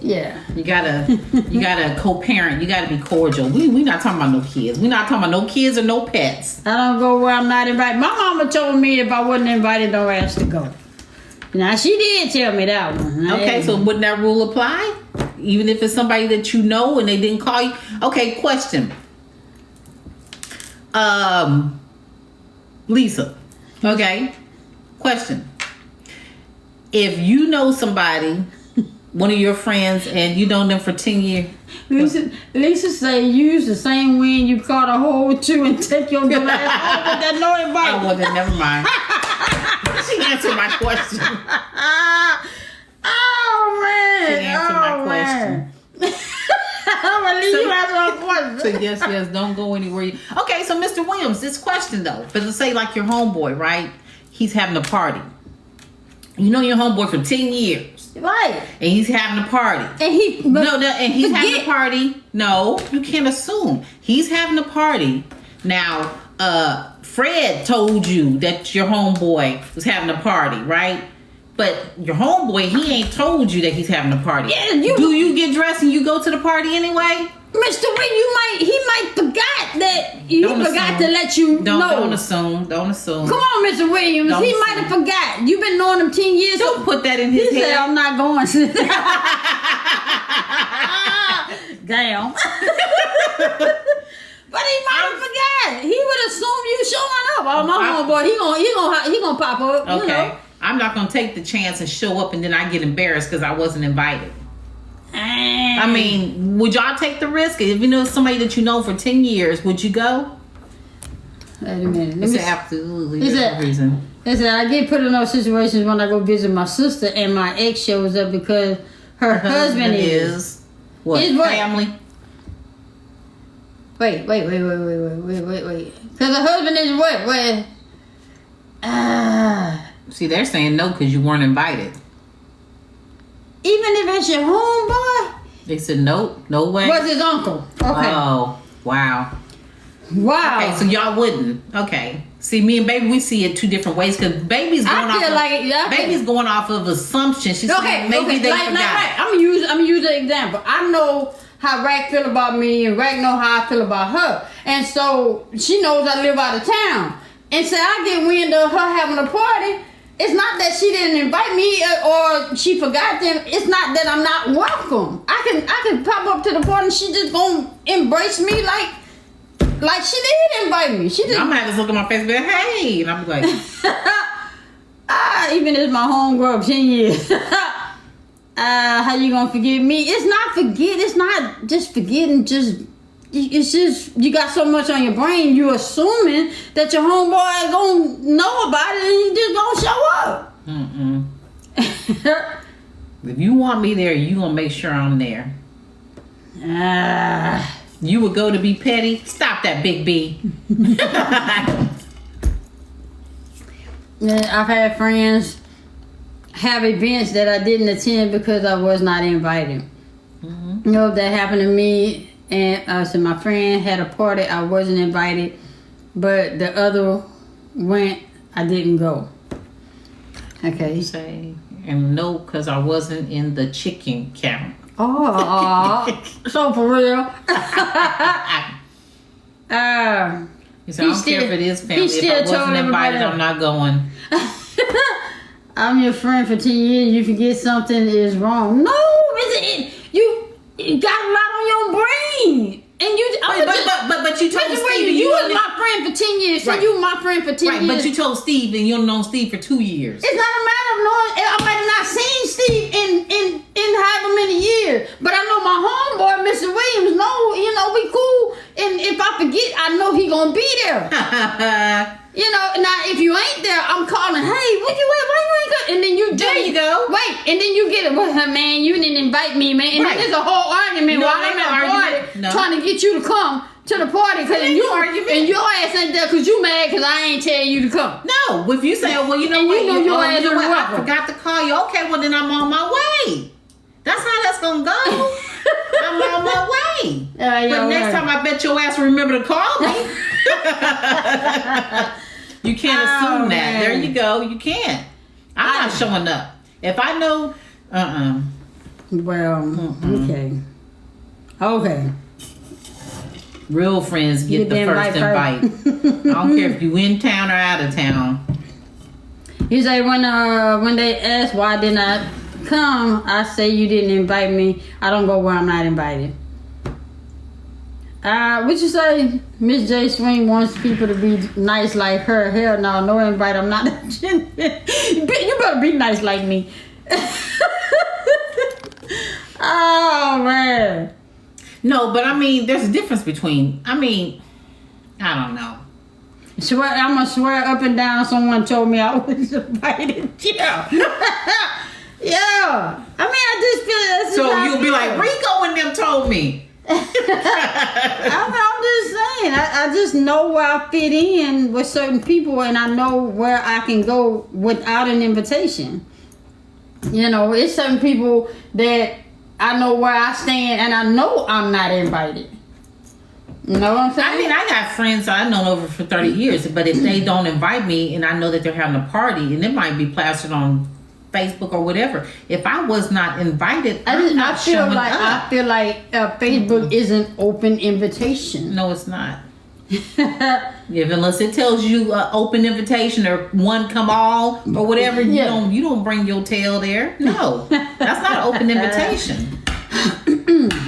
Speaker 1: Yeah.
Speaker 2: You gotta co-parent. You gotta be cordial. We not talking about no kids. We not talking about no kids or no pets.
Speaker 1: I don't go where I'm not invited. My mama told me if I wasn't invited, don't ask to go. Now she did tell me that one.
Speaker 2: Okay, so wouldn't that rule apply? Even if it's somebody that you know and they didn't call you? Okay, question. Lisa. Okay. Question. If you know somebody one of your friends and you known them for 10 years.
Speaker 1: Lisa say use the same wind you caught a hold to and take your glass off with that no invite.
Speaker 2: I wasn't. Never mind. She answered my question.
Speaker 1: Oh man!
Speaker 2: She answered my question.
Speaker 1: I'm gonna leave you answer my question.
Speaker 2: So yes, don't go anywhere. Okay, so Mr. Williams, this question though, but let's say like your homeboy, right? He's having a party. You know your homeboy for 10 years.
Speaker 1: Right.
Speaker 2: And he's having a party.
Speaker 1: And he's
Speaker 2: having a party. No, you can't assume. He's having a party. Now, Fred told you that your homeboy was having a party, right? But your homeboy, he ain't told you that he's having a party.
Speaker 1: Yeah,
Speaker 2: do you get dressed and you go to the party anyway?
Speaker 1: Mr. Wynn, he might forgot that forgot to let you know.
Speaker 2: Don't assume. Come
Speaker 1: on, Mr. Williams. He might have forgot. You've been knowing him 10 years.
Speaker 2: Don't put that in his head.
Speaker 1: He said, I'm not going. Damn. But he might have forgot. He would assume you showing up. Oh, my homeboy, he gonna pop up.
Speaker 2: Okay.
Speaker 1: You know?
Speaker 2: I'm not gonna take the chance and show up and then I get embarrassed because I wasn't invited. I mean, would y'all take the risk? If you know somebody that you know for 10 years, would you go?
Speaker 1: Wait a minute.
Speaker 2: It's absolutely different reason.
Speaker 1: Listen, I get put in those situations when I go visit my sister and my ex shows up because her husband is
Speaker 2: what? Family?
Speaker 1: Wait. Because the husband is what?
Speaker 2: See, they're saying no because you weren't invited.
Speaker 1: Even if it's your homeboy?
Speaker 2: They said no way.
Speaker 1: Was his uncle? Okay.
Speaker 2: Oh, wow. Okay, so y'all wouldn't. Okay. See, me and baby, we see it two different ways because baby's going off of assumption. She's saying maybe they forgot.
Speaker 1: Right. I'm gonna use an example. I know how Rack feel about me and Rack know how I feel about her. And so she knows I live out of town. And so I get wind of her having a party. It's not that she didn't invite me or she forgot them. It's not that I'm not welcome. I can pop up to the party and she just gonna embrace me like she did invite me. She just.
Speaker 2: I'm gonna have to look at my face and be like, hey, and I'm like,
Speaker 1: even if my homegirl 10 years. How you gonna forget me? It's not forget. It's not just forgetting. It's just you got so much on your brain. You assuming that your homeboy gonna know about it and you just gonna show up.
Speaker 2: If you want me there, you gonna make sure I'm there. You would go to be petty. Stop that, Big B.
Speaker 1: I've had friends have events that I didn't attend because I was not invited. You know, that happened to me. And so my friend had a party. I wasn't invited, but the other went. I didn't go. Okay.
Speaker 2: Say and no, because I wasn't in the chicken count.
Speaker 1: Oh, so for real.
Speaker 2: He said, I don't care if it is family. If I wasn't invited, I'm not going.
Speaker 1: I'm your friend for 10 years. You forget something is wrong. No, you got a lot on your brain. And you,
Speaker 2: but you told Steve
Speaker 1: you was my friend for 10 years.
Speaker 2: Right.
Speaker 1: So you my friend for 10 years.
Speaker 2: But you told Steve and you've known Steve for 2 years.
Speaker 1: It's not a matter of knowing. I might have not seen Steve in however many years, but I know my homeboy, Mr. Williams. We cool. And if I forget, I know he gonna be there. Now if you ain't there, I'm calling. Hey, where you at? Why you ain't good? And then
Speaker 2: there you go.
Speaker 1: Wait, and then you get it. Well, man, you didn't invite me, man. And then there's a whole argument while I'm at the party trying to get you to come to the party because and your ass ain't there because you mad because I ain't tell you to come.
Speaker 2: No, if you say, well, your ass I forgot to call you. Okay, well then I'm on my way. That's how that's gonna go. I'm on my way. But next time I bet your ass will remember to call me. You can't assume that. Man. There you go. You can't. I'm not showing up. If I know,
Speaker 1: Well, okay.
Speaker 2: Real friends get the first invite. I don't care if you in town or out of town.
Speaker 1: You say when they ask why didn't I come, I say you didn't invite me. I don't go where I'm not invited. What you say? Miss J Swing wants people to be nice like her. Hell no invite. I'm not. You better be nice like me. Oh man.
Speaker 2: No, but I mean, there's a difference between. I mean, I don't know.
Speaker 1: I'm gonna swear up and down. Someone told me I was invited. Yeah. Yeah. I mean, I just feel that's
Speaker 2: so you'll be like, Rico and them told me.
Speaker 1: I'm just saying. I just know where I fit in with certain people, and I know where I can go without an invitation. You know, it's certain people that I know where I stand, and I know I'm not invited. You know what I'm saying?
Speaker 2: I mean, I got friends I've known over for 30 years, but if they don't invite me and I know that they're having a party and it might be plastered on Facebook or whatever, if I was not invited, I feel
Speaker 1: like Facebook is an open invitation.
Speaker 2: No, it's not. Unless it tells you open invitation or one come all or whatever, you don't bring your tail there. No, that's not an open invitation.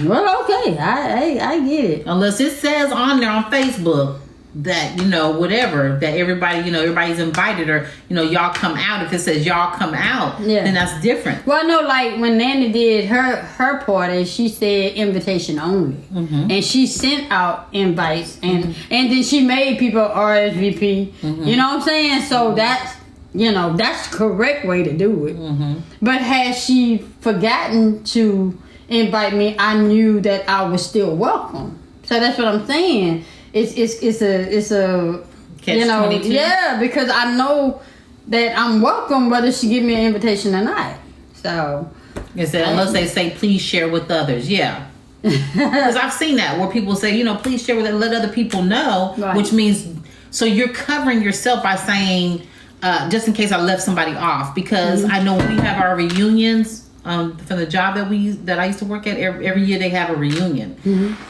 Speaker 1: Well, okay, I get it.
Speaker 2: Unless it says on there on Facebook that, whatever, that everybody, everybody's invited, or, y'all come out. If it says y'all come out, then that's different.
Speaker 1: Well, I know, like when Nanny did her party, she said invitation only. Mm-hmm. And she sent out invites, and then she made people RSVP. Mm-hmm. You know what I'm saying? So that's the correct way to do it. Mm-hmm. But had she forgotten to invite me, I knew that I was still welcome. So that's what I'm saying. It's a
Speaker 2: Catch-22.
Speaker 1: Yeah, because I know that I'm welcome whether she give me an invitation or not. So
Speaker 2: unless they say please share with others, yeah. Because I've seen that where people say, please share with, let other people know, right. Which means so you're covering yourself by saying just in case I left somebody off, because I know when we have our reunions. From the job that I used to work at, every year they have a reunion,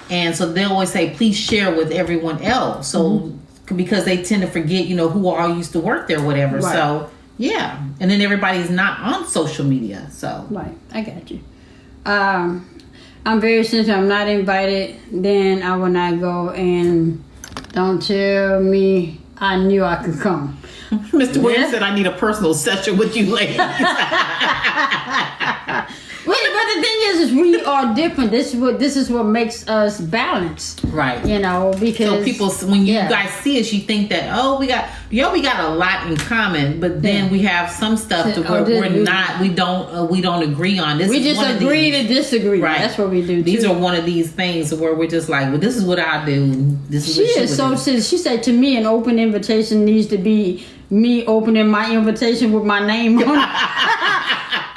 Speaker 2: and so they always say, "Please share with everyone else." So because they tend to forget, who all used to work there, whatever. Right. So yeah, and then everybody's not on social media. So
Speaker 1: right, I got you. I'm very sensitive. I'm not invited, then I will not go, and don't tell me I knew I could come.
Speaker 2: Mr. Williams said, I need a personal session with you ladies.
Speaker 1: But the thing is we are different. This is what makes us balanced. Right. Because
Speaker 2: so people, when you guys see us, you think that, we got a lot in common, but then we have some stuff to where we don't agree on.
Speaker 1: We just agree to disagree. Right. That's what we do.
Speaker 2: These are one of these things where we're just like, well, this is what I do. And this is what she
Speaker 1: she said to me, an open invitation needs to be me opening my invitation with my name on it.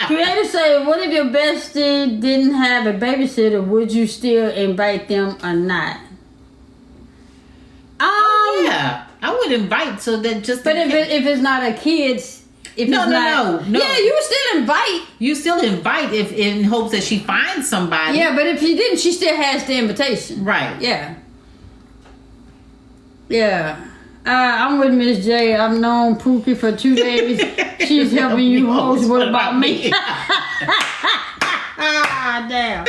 Speaker 1: Creator say, what if your bestie didn't have a babysitter? Would you still invite them or not?
Speaker 2: Yeah, I would invite, so that just.
Speaker 1: But if it's not a kid's, no. Yeah, you still invite.
Speaker 2: You still invite if in hopes that she finds somebody.
Speaker 1: Yeah, but if she didn't, she still has the invitation.
Speaker 2: Right.
Speaker 1: Yeah. Yeah. I'm with Miss J. I've known Pookie for 2 days. She's helping you host. What about me? Damn.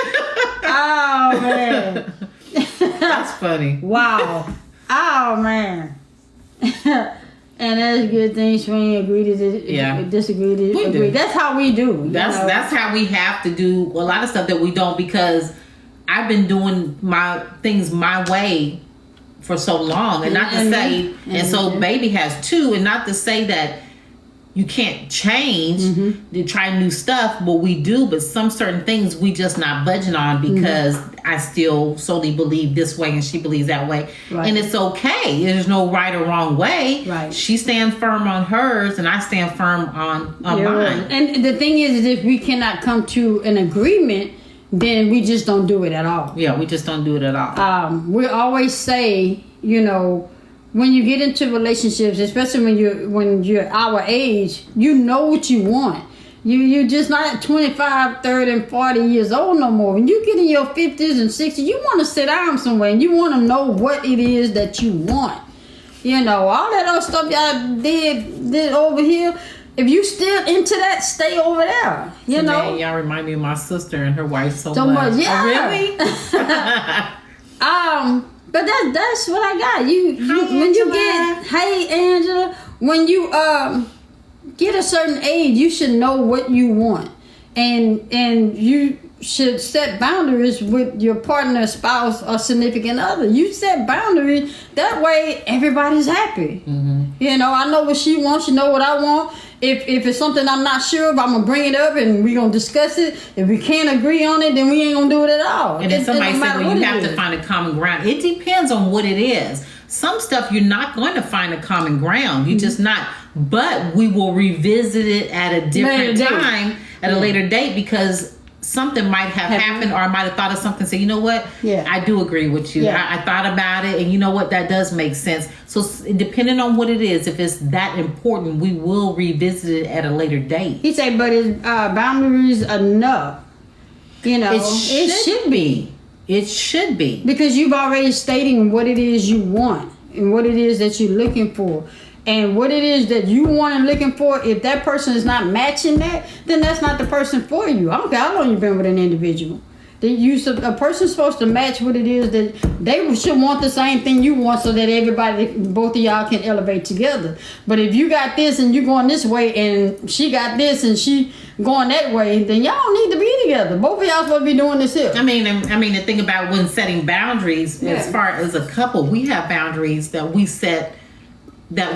Speaker 1: Oh, man.
Speaker 2: That's funny.
Speaker 1: Wow. Oh, man. And that's good things when you agree to disagree to agree. Do. That's how we do.
Speaker 2: That's how we have to do a lot of stuff that we don't, because I've been doing my things my way for so long, and not to say, and so baby has too, and not to say that you can't change to try new stuff, but we do. But some certain things we just not budging on because I still solely believe this way and she believes that way, and it's okay. There's no right or wrong way. Right. She stands firm on hers, and I stand firm on mine. Right.
Speaker 1: And the thing is if we cannot come to an agreement, then we just don't do it at all.
Speaker 2: Yeah, we just don't do it at all.
Speaker 1: We always say, when you get into relationships, especially when you're our age, you know what you want. You're just not 25, 30, and 40 years old no more. When you get in your 50s and 60s, you want to sit down somewhere and you want to know what it is that you want. All that other stuff y'all did over here. If you still into that, stay over there.
Speaker 2: Y'all remind me of my sister and her wife so much.
Speaker 1: Yeah.
Speaker 2: Oh, really?
Speaker 1: But that's what I got. Hey Angela, when you get a certain age, you should know what you want, and you should set boundaries with your partner, spouse, or significant other. You set boundaries. That way, everybody's happy. You know, I know what she wants. You know what I want. If it's something I'm not sure of, I'm going to bring it up and we're going to discuss it. If we can't agree on it, then we ain't going to do it at all.
Speaker 2: And then somebody said, well, you have to find a common ground. It depends on what it is. Some stuff you're not going to find a common ground. You're just not. But we will revisit it at a different time, at a later date, because something might have happened, or I might have thought of something. Say, you know what?
Speaker 1: Yeah,
Speaker 2: I do agree with you. I thought about it, and you know what? That does make sense. So, depending on what it is, if it's that important, we will revisit it at a later date.
Speaker 1: He said, but is boundaries enough? You know,
Speaker 2: it should be. It should be,
Speaker 1: because you've already stating what it is you want and what it is that you're looking for. And what it is that you want and looking for, if that person is not matching that, then that's not the person for you. I don't care how long you've been with an individual. A person's supposed to match what it is that they should want the same thing you want, so that both of y'all can elevate together. But if you got this and you going this way, and she got this and she going that way, then y'all don't need to be together. Both of y'all supposed to be doing this here.
Speaker 2: I mean, the thing about when setting boundaries, as far as a couple, we have boundaries that we set that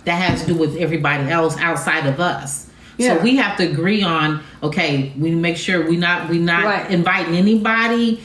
Speaker 2: has to do with everybody else outside of us. So we have to agree on, okay, we make sure we're not inviting anybody.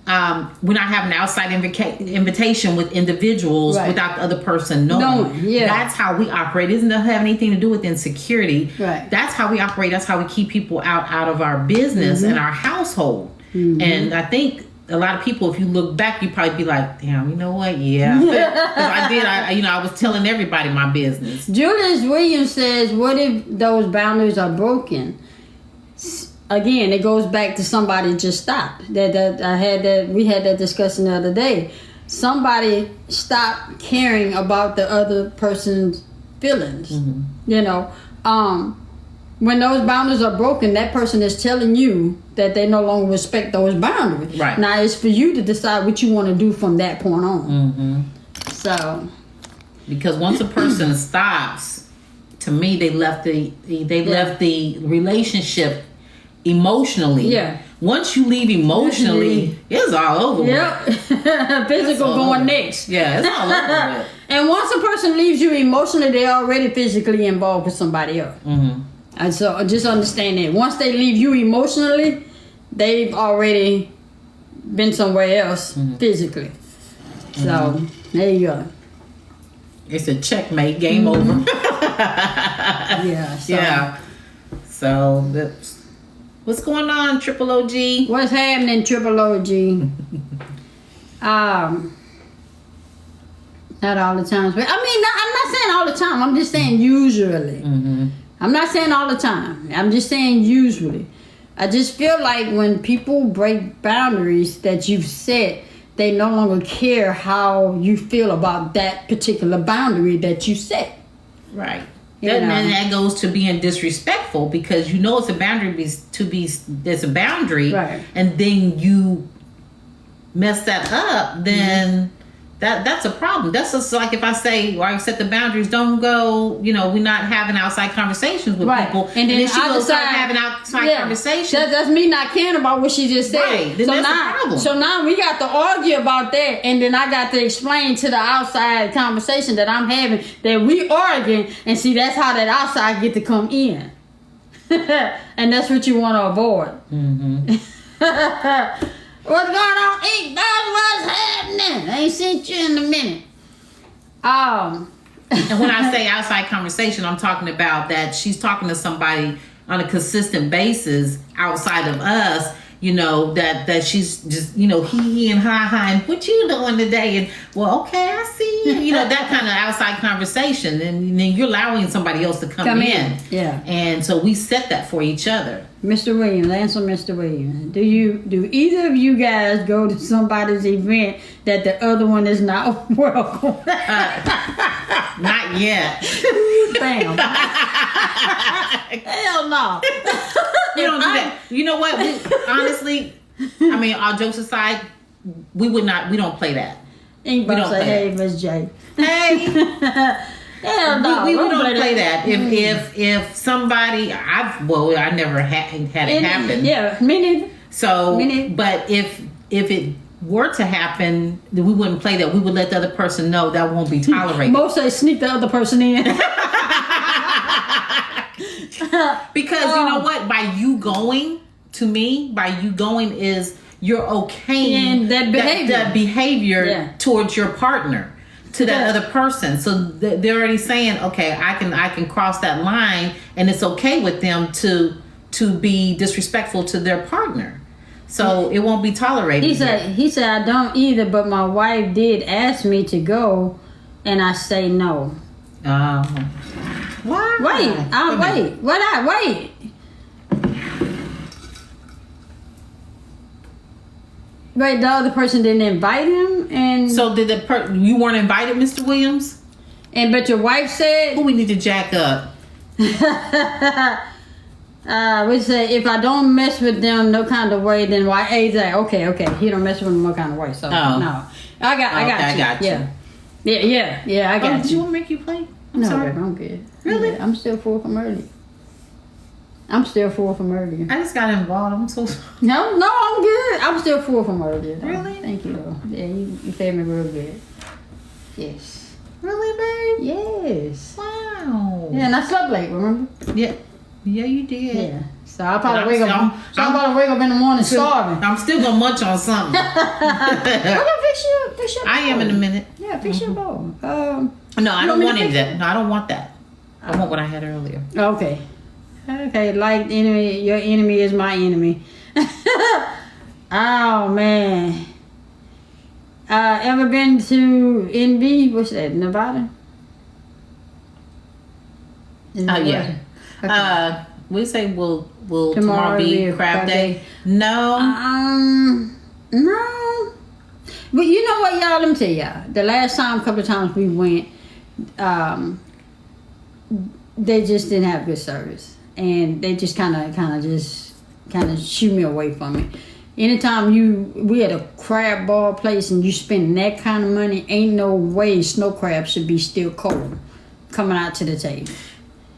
Speaker 2: We're not having an outside invitation with individuals without the other person knowing. That's how we operate. It doesn't have anything to do with insecurity. That's how we operate. That's how we keep people out of our business and our household. And I think a lot of people, if you look back, you probably be like, damn, you know what? Yeah. Because I was telling everybody my business.
Speaker 1: Julius Williams says, what if those boundaries are broken? Again, it goes back to somebody just stopped. We had that discussion the other day. Somebody stopped caring about the other person's feelings. You know, when those boundaries are broken, that person is telling you that they no longer respect those boundaries.
Speaker 2: Right.
Speaker 1: Now it's for you to decide what you want to do from that point on. So,
Speaker 2: because once a person stops, to me, they left the relationship emotionally. Yeah. Once you leave emotionally, it's all over with.
Speaker 1: Physical going next.
Speaker 2: Yeah, it's all over with.
Speaker 1: And once a person leaves you emotionally, they're already physically involved with somebody else. And so just understand that once they leave you emotionally, they've already been somewhere else physically. So there you go.
Speaker 2: It's a checkmate, game over. So that's what's going on, Triple OG?
Speaker 1: What's happening, Triple OG? Not all the time. But I'm not saying all the time. I'm just saying usually. I'm not saying all the time. I'm just saying usually. I just feel like when people break boundaries that you've set, they no longer care how you feel about that particular boundary that you set.
Speaker 2: Right. And that goes to being disrespectful, because you know it's a boundary there's a boundary, and then you mess that up, then that's a problem. That's just like if I say, or I set the boundaries, don't go, we're not having outside conversations with people. And then she goes start having outside conversations.
Speaker 1: That's me not caring about what she just said.
Speaker 2: Right. Then that's a problem.
Speaker 1: So now we got to argue about that, and then I got to explain to the outside conversation that I'm having that we arguing, and see, that's how that outside get to come in. And that's what you want to avoid. What's going on, Ink? That's what's happening. I ain't seen you in a minute.
Speaker 2: And when I say outside conversation, I'm talking about that she's talking to somebody on a consistent basis outside of us, that she's just, he and hi, and what you doing today? And, well, okay, I see you. That kind of outside conversation. And then you're allowing somebody else to come in.
Speaker 1: Yeah.
Speaker 2: And so we set that for each other.
Speaker 1: Mr. Williams, answer Mr. Williams. Do either of you guys go to somebody's event that the other one is not welcome?
Speaker 2: Not yet.
Speaker 1: Damn. Hell no.
Speaker 2: You don't do that. You know what? Honestly, all jokes aside, we don't play that.
Speaker 1: We don't say, hey, Miss J.
Speaker 2: Hey.
Speaker 1: Hell no.
Speaker 2: We don't play that. If somebody, I never had it happen.
Speaker 1: Yeah, me neither.
Speaker 2: So, but if it were to happen, then we wouldn't play that. We would let the other person know that won't be tolerated.
Speaker 1: Most say sneak the other person in.
Speaker 2: Because you know what? By you going is you're okaying that behavior towards your partner, to that other person. So they're already saying, okay, I can cross that line, and it's okay with them to be disrespectful to their partner. So it won't be tolerated.
Speaker 1: He said I don't either, but my wife did ask me to go, and I say no.
Speaker 2: Why?
Speaker 1: Wait. Wait, the other person didn't invite him, and
Speaker 2: so did you weren't invited, Mr. Williams?
Speaker 1: But your wife said,
Speaker 2: "Who we need to jack up?"
Speaker 1: We say if I don't mess with them no kind of way, then why? He's like, okay, he don't mess with them no kind of way. So no, I got you. Yeah, I got you.
Speaker 2: Did you want to make you play?
Speaker 1: No, baby, I'm good.
Speaker 2: Really?
Speaker 1: I'm still full from earlier. I just
Speaker 2: got involved. I'm so sorry.
Speaker 1: No, I'm good. I'm still full from earlier. Though.
Speaker 2: Really?
Speaker 1: Thank you, though. Yeah, you fed me real good. Yes.
Speaker 2: Really, babe?
Speaker 1: Yes.
Speaker 2: Wow.
Speaker 1: Yeah, and I slept late, remember?
Speaker 2: Yeah, you did.
Speaker 1: Yeah. So I'll probably wake up. I'm about to wake up in the morning starving.
Speaker 2: I'm still gonna munch on something.
Speaker 1: I'm gonna fix your bowl.
Speaker 2: I am in a minute.
Speaker 1: Yeah, fix your bowl.
Speaker 2: No, I don't want any of that. No, I don't want that. I want what I had earlier.
Speaker 1: Okay, like enemy, your enemy is my enemy. Oh man. Ever been to NB? What's that? Nevada?
Speaker 2: Yeah. Okay. We say will tomorrow be crab day? No.
Speaker 1: No. But you know what, y'all? Let me tell y'all. The last time, a couple of times we went, they just didn't have good service, and they just kind of shoo me away from it. Anytime we had a crab bar place and you spend that kind of money, ain't no way snow crab should be still cold coming out to the table.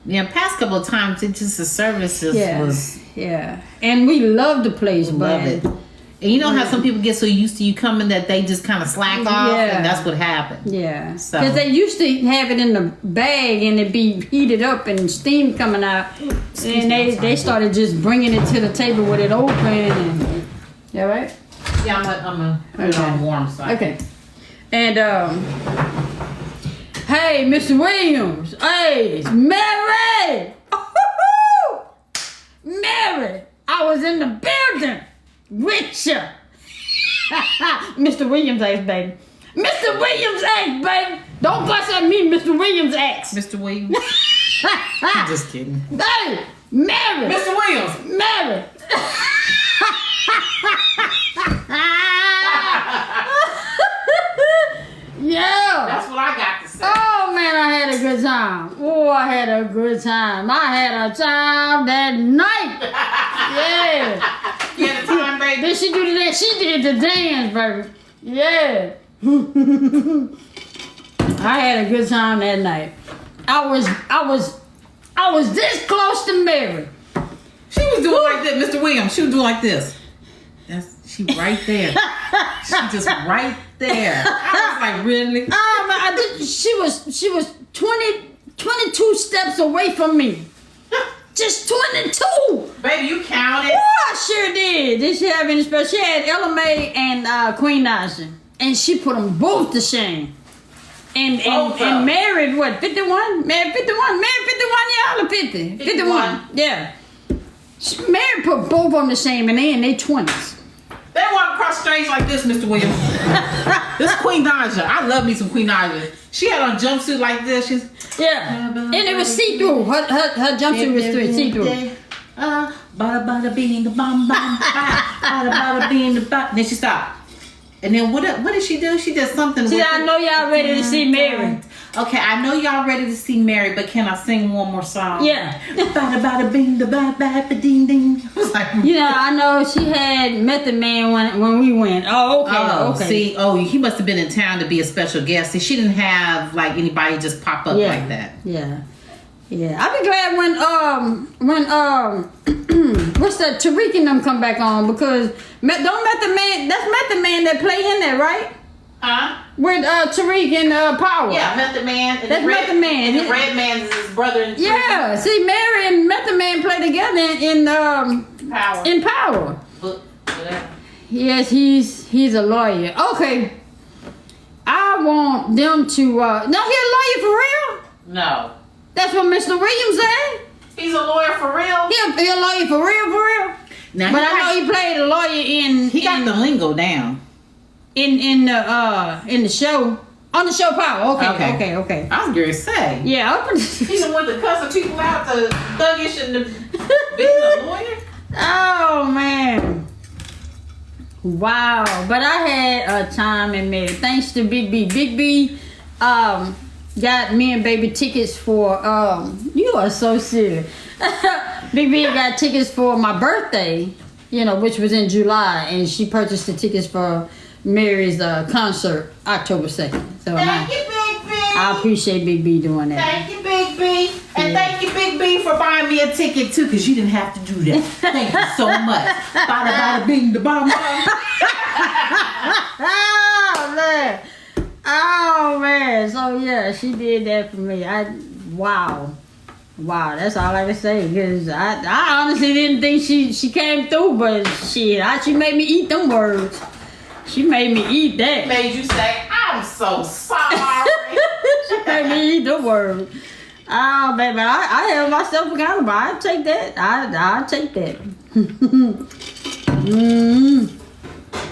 Speaker 2: Yeah, past couple of times, it just the services was...
Speaker 1: Yeah, and we love the place,
Speaker 2: love it. And you know how some people get so used to you coming that they just kind of slack off, and that's what happened.
Speaker 1: Yeah, because they used to have it in the bag and it be heated up and steam coming out, and they started just bringing it to the table with it open. And, yeah, right?
Speaker 2: Yeah, I'm gonna put it on warm side.
Speaker 1: Okay, and hey, Mr. Williams. Hey, it's Mary. Mary, I was in the building with you. Mr. Williams ass, baby. Mr. Williams ass, baby. Don't bust at me, Mr. Williams ass.
Speaker 2: Mr. Williams. I'm just kidding.
Speaker 1: Hey, Mary.
Speaker 2: Mr. Williams.
Speaker 1: Mary. Yeah.
Speaker 2: That's what I got to say.
Speaker 1: Oh, man, I had a good time. Oh, I had a good time. I had a time that night. Yeah.
Speaker 2: You had a time, baby?
Speaker 1: Did she do that? She did the dance, baby. Yeah. I had a good time that night. I was this close to Mary.
Speaker 2: She was doing like this, Mr. Williams. She was doing like this. She right there. She just right there. I was like, really?
Speaker 1: She was 22 steps away from me. Just 22.
Speaker 2: Baby, you counted.
Speaker 1: Oh, I sure did. Did she have any special? She had Ella May and Queen Naja, and she put them both to shame. And married what? 51? Married 51? Married 51? Yeah, all 50. 51. Yeah. Mary put both of them to shame, and they in their 20s.
Speaker 2: They walk across the stage like this, Mr. Williams. This Queen Naja. I love me some Queen Naja. She had on a jumpsuit like this.
Speaker 1: And it was see-through. Her jumpsuit was see-through.
Speaker 2: Bada bing the bum bum. Bada bing the bum. Then she stopped. And then what did she do? She did something.
Speaker 1: See, I know y'all ready to see Mary.
Speaker 2: Okay, I know y'all ready to see Mary, but can I sing one more song?
Speaker 1: Yeah.
Speaker 2: Bada bing the ba ba ba ding ding. I was like,
Speaker 1: I know she had Method Man when we went. Oh, okay.
Speaker 2: See, he must have been in town to be a special guest. See, she didn't have like anybody just pop up like that.
Speaker 1: Yeah. I'd be glad when what's that? Tariq and them come back on because don't Method Man. That's Method Man that play in there, right?
Speaker 2: Huh?
Speaker 1: With Tariq and Power.
Speaker 2: Yeah, Method Man.
Speaker 1: That's Method Man.
Speaker 2: And the Red Man is his brother. In
Speaker 1: yeah. See, Mary and Method Man play together in
Speaker 2: Power.
Speaker 1: In Power.
Speaker 2: Whatever.
Speaker 1: Yes, he's a lawyer. Okay. I want them to. No, he a lawyer for real?
Speaker 2: No.
Speaker 1: That's what Mr. Williams said.
Speaker 2: He's a lawyer for real.
Speaker 1: He a lawyer for real.
Speaker 2: Now,
Speaker 1: but I know he played a lawyer in.
Speaker 2: He got the lingo down.
Speaker 1: In the show. On the show Power. Okay.
Speaker 2: I was gonna say.
Speaker 1: Yeah.
Speaker 2: He's the one that cussing people out, the thuggish and the being a lawyer.
Speaker 1: Oh man. Wow. But I had a time in May. Thanks to Big B. Big B got me and baby tickets for you are so silly. Big B got tickets for my birthday, which was in July, and she purchased the tickets for Mary's concert October 2nd. So
Speaker 2: thank you, Big B.
Speaker 1: I appreciate Big B doing that.
Speaker 2: Thank you, Big B. And thank you, Big B, for buying me a ticket too, because you didn't have to do that. Thank you so much. Bada bada bing da bum.
Speaker 1: Oh man. So yeah, she did that for me. Wow, that's all I can say, because I honestly didn't think she came through, but she made me eat them words. She made me eat that.
Speaker 2: Made you say, I'm so sorry.
Speaker 1: She made me eat the word. Oh, baby, I held myself accountable. I'll take that. I'll take that.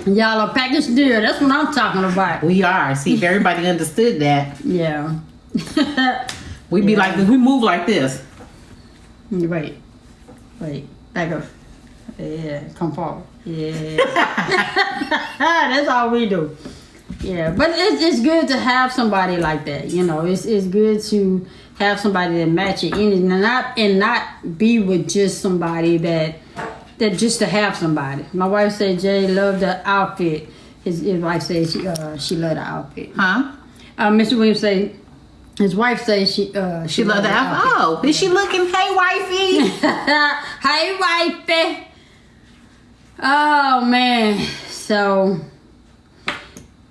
Speaker 1: Y'all are packaged deal. That's what I'm talking about.
Speaker 2: We are. See, if everybody understood that.
Speaker 1: Yeah.
Speaker 2: We'd be like this. We move like this.
Speaker 1: Wait. Back up. Yeah, come forward. Yeah. That's all we do. Yeah, but it's good to have somebody like that. It's good to have somebody that match your energy and not be with just somebody that just to have somebody. My wife said Jay loved the outfit. His wife said she loved the outfit.
Speaker 2: Huh?
Speaker 1: Mr. Williams said his wife says she loved the outfit.
Speaker 2: Oh, is she looking? Hey, wifey.
Speaker 1: Hey, wifey. Oh man, so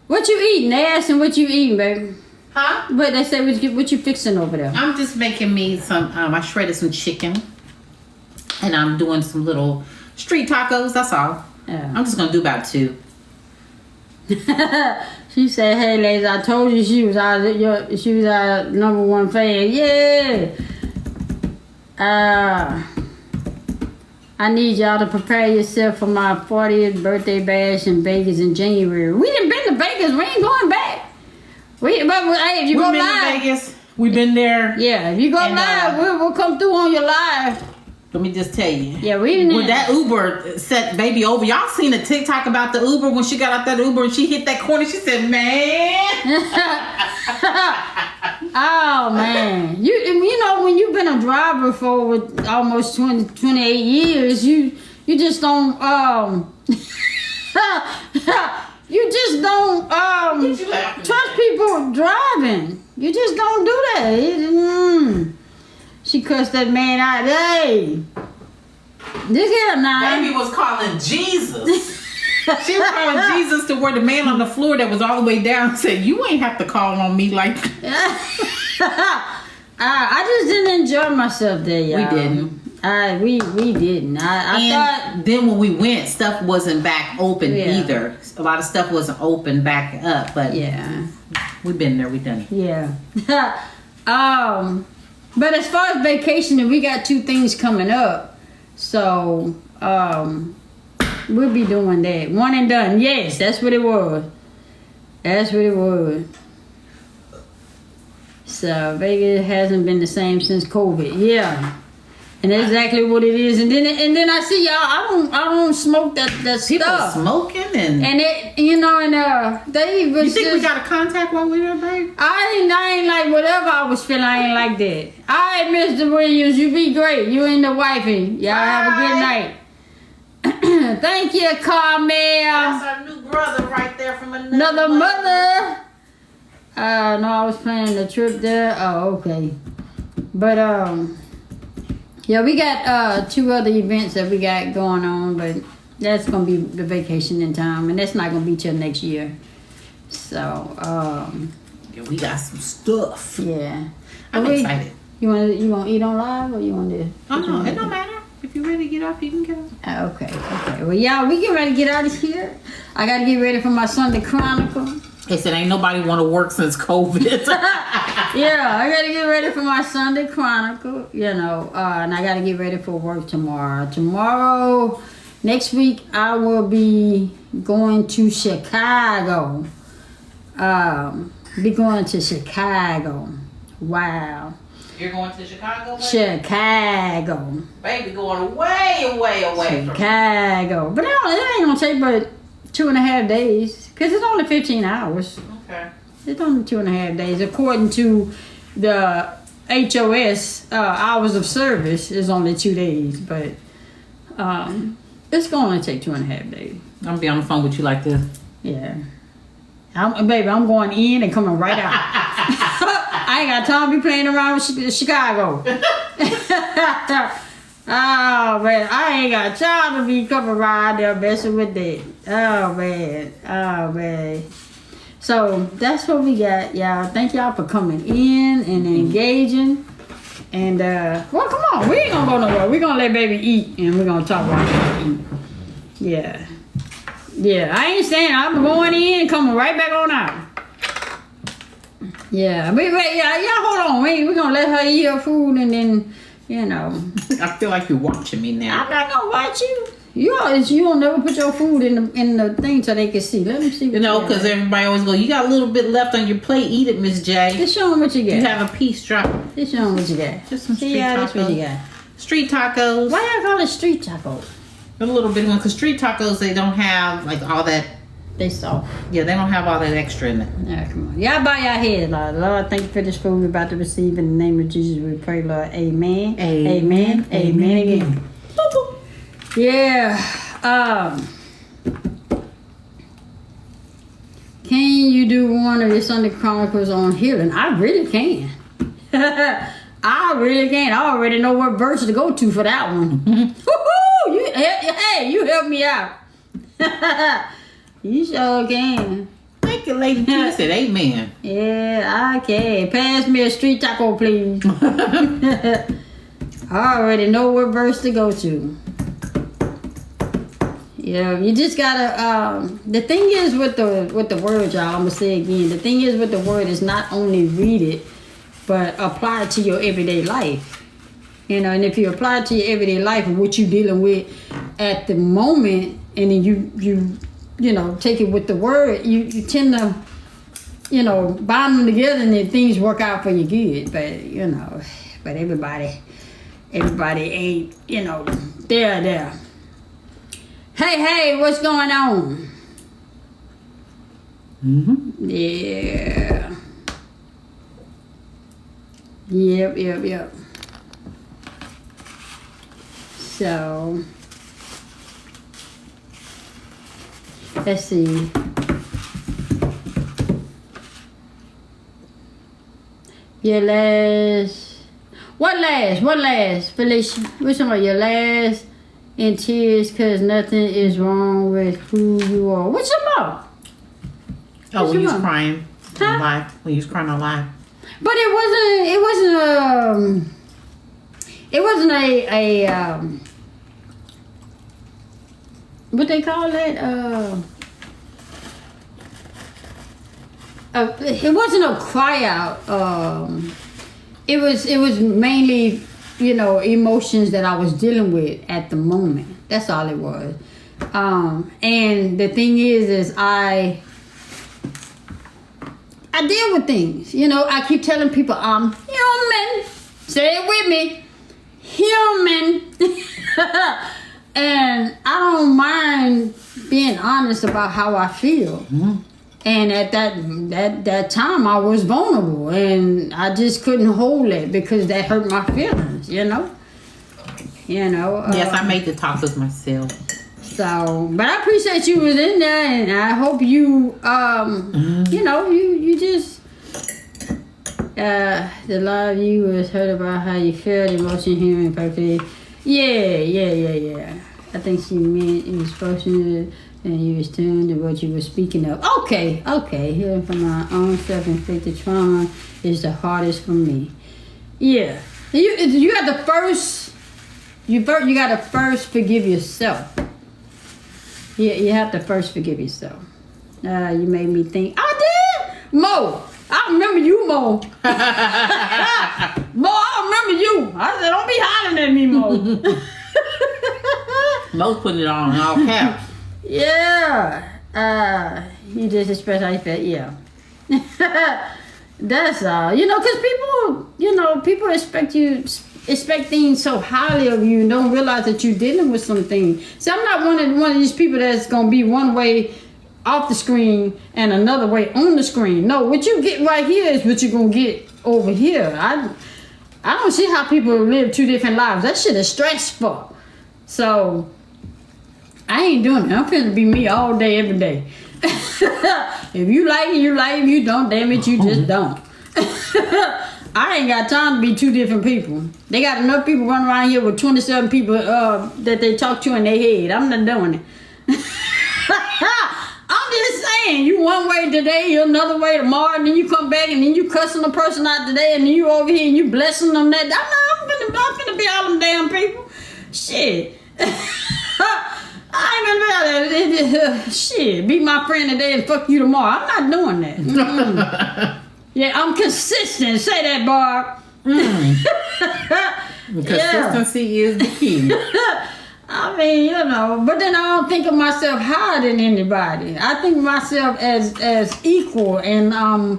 Speaker 1: what you eating? They asking what you eating, baby.
Speaker 2: Huh?
Speaker 1: But they say what you fixing over there?
Speaker 2: I'm just making me some. I shredded some chicken, and I'm doing some little street tacos. That's all.
Speaker 1: Yeah.
Speaker 2: I'm just gonna do about 2.
Speaker 1: She said, "Hey, ladies, I told you she was our #1 fan. Yeah. I need y'all to prepare yourself for my 40th birthday bash in Vegas in January." We done been to Vegas. We ain't going back. If you go live,
Speaker 2: to Vegas. We've been there.
Speaker 1: Yeah, if you go live, we'll come through on your live.
Speaker 2: Let me just tell you.
Speaker 1: Yeah, we didn't.
Speaker 2: When that Uber set baby over, y'all seen the TikTok about the Uber when she got out that Uber and she hit that corner. She said, "Man."
Speaker 1: Oh man, when you've been a driver for almost 28 years, you just don't you just don't trust people driving. You just don't do that. She cussed that man out. Hey, this here now.
Speaker 2: Baby was calling Jesus. She was calling Jesus to where the man on the floor that was all the way down said, "You ain't have to call on me like that."
Speaker 1: I just didn't enjoy myself there, y'all.
Speaker 2: We didn't.
Speaker 1: We didn't. I thought.
Speaker 2: Then when we went, stuff wasn't back open either. A lot of stuff wasn't open back up, but
Speaker 1: yeah,
Speaker 2: we've been there. We done it.
Speaker 1: Yeah. But as far as vacationing, we got 2 things coming up, so we'll be doing that. One and done. Yes, that's what it was. So Vegas hasn't been the same since COVID. Yeah. And that's exactly what it is. And then I see y'all. I don't smoke that
Speaker 2: People
Speaker 1: stuff.
Speaker 2: smoking and
Speaker 1: it they was.
Speaker 2: You think we got a contact while we were babe?
Speaker 1: I ain't like whatever I was feeling. I ain't like that. All right, Mr. Williams, you be great. You and the wifey. Y'all have a good night. Thank you, Carmel.
Speaker 2: That's our new brother right there from
Speaker 1: Another mother. No, I was planning the trip there. Oh, okay. But Yeah, we got 2 other events that we got going on, but that's gonna be the vacation in time, and that's not gonna be till next year. So,
Speaker 2: yeah, we got some stuff.
Speaker 1: Yeah,
Speaker 2: I'm excited.
Speaker 1: You want to eat on live, or you want to?
Speaker 2: Oh no, it don't matter. If you're ready to get off, you can get off.
Speaker 1: Okay. Well, y'all, we get ready to get out of here. I got to get ready for my Sunday Chronicle.
Speaker 2: They said ain't nobody want to work since COVID.
Speaker 1: Yeah, I got to get ready for my Sunday Chronicle, and I got to get ready for work tomorrow. Next week, I will be going to Chicago. Be going to Chicago. Wow.
Speaker 2: You're going to Chicago, baby?
Speaker 1: Chicago.
Speaker 2: Baby, going way away
Speaker 1: Chicago. But no, it ain't going to take but 2.5 days. Because it's only 15 hours.
Speaker 2: Okay.
Speaker 1: It's only 2.5 days. According to the HOS, hours of service is only 2 days. But it's going to take 2.5 days.
Speaker 2: I'm going to be on the phone with you like this.
Speaker 1: Yeah. I'm going in and coming right out. I ain't got time to be playing around with Chicago. Oh, man. I ain't got time to be coming around there messing with that. Oh, man. So, that's what we got, y'all. Thank y'all for coming in and engaging. And, well, come on. We ain't gonna go nowhere. We're gonna let baby eat, and we're gonna talk about her eat. Yeah. Yeah, I ain't saying I'm going in and coming right back on out. Yeah, y'all hold on. We're going to let her eat her food and then,
Speaker 2: I feel like you're watching me now.
Speaker 1: I'm not going to watch you. You don't never put your food in the thing so they can see. Let them see what
Speaker 2: because everybody always go, you got a little bit left on your plate. Eat it, Miss J.
Speaker 1: Just show them what you get.
Speaker 2: You have a piece drop.
Speaker 1: Just show them what you got.
Speaker 2: Just some street tacos.
Speaker 1: That's what you got.
Speaker 2: Street tacos.
Speaker 1: Why y'all call it street tacos?
Speaker 2: A little bit of one, because street tacos, they don't have like all that.
Speaker 1: They soft.
Speaker 2: Yeah, they don't have all that extra in it.
Speaker 1: Yeah, come on. Y'all bow your head, Lord. Lord, thank you for this food we're about to receive. In the name of Jesus, we pray, Lord. Amen. Amen. Amen again. Yeah. Can you do one of your Sunday Chronicles on healing? I really can. I really can. I already know what verse to go to for that one. You help me out. You sure can.
Speaker 2: Thank you, Lady T. said amen.
Speaker 1: Yeah, I can. Pass me a street taco, please. I already know what verse to go to. Yeah, you just gotta. The thing is with the word, y'all. I'm gonna say it again. The thing is with the word is not only read it, but apply it to your everyday life. And if you apply it to your everyday life and what you're dealing with at the moment, and then you take it with the word, you tend to, bind them together, and then things work out for you good. But everybody ain't, there. Hey, what's going on?
Speaker 2: Mm-hmm.
Speaker 1: Yeah. Yep. So, let's see. What last, Felicia? What's about your last in tears because nothing is wrong with who you are? What's about?
Speaker 2: Oh, when you was crying on live. When you was crying on live.
Speaker 1: But it wasn't a what they call it? It wasn't a cry out. It was mainly, emotions that I was dealing with at the moment. That's all it was. And the thing is I deal with things. I keep telling people I'm human. Say it with me. Human. And I don't mind being honest about how I feel.
Speaker 2: Mm-hmm.
Speaker 1: And at that time, I was vulnerable, and I just couldn't hold it because that hurt my feelings. Yes,
Speaker 2: I made the tacos myself.
Speaker 1: So, but I appreciate you was in there, and I hope you, you just. The lot of you was heard about how you felt, emotion, hearing, perfectly. Yeah. I think she meant it was fortunate and you was tuned to what you were speaking of. Okay. Healing from my own self-inflicted trauma is the hardest for me. Yeah. You got to first. You got to first forgive yourself. You have to first forgive yourself. You made me think. I did, Mo. I remember you, Mo. Mo, I remember you. I said, don't be hollering at me, Mo.
Speaker 2: Mo's putting it on in all caps.
Speaker 1: Yeah. You just express how you felt. Yeah. That's all. Because people expect things so highly of you and don't realize that you're dealing with something. See, I'm not one of these people that's going to be one way off the screen and another way on the screen. No, what you get right here is what you're going to get over here. I don't see how people live two different lives. That shit is stressful. So, I ain't doing it. I'm finna be me all day, every day. If you like it, you like it. If you don't, damn it, you just don't. I ain't got time to be two different people. They got enough people running around here with 27 people that they talk to in their head. I'm not doing it. I'm just saying, you one way today, you another way tomorrow, and then you come back and then you cussing the person out today, and then you over here and you blessing them that. I'm finna be all them damn people. Shit. I ain't gonna be out there. Shit, be my friend today and fuck you tomorrow. I'm not doing that. Yeah, I'm consistent. Say that, Barb.
Speaker 2: Consistency is the key.
Speaker 1: I mean, but then I don't think of myself higher than anybody. I think of myself as equal, and I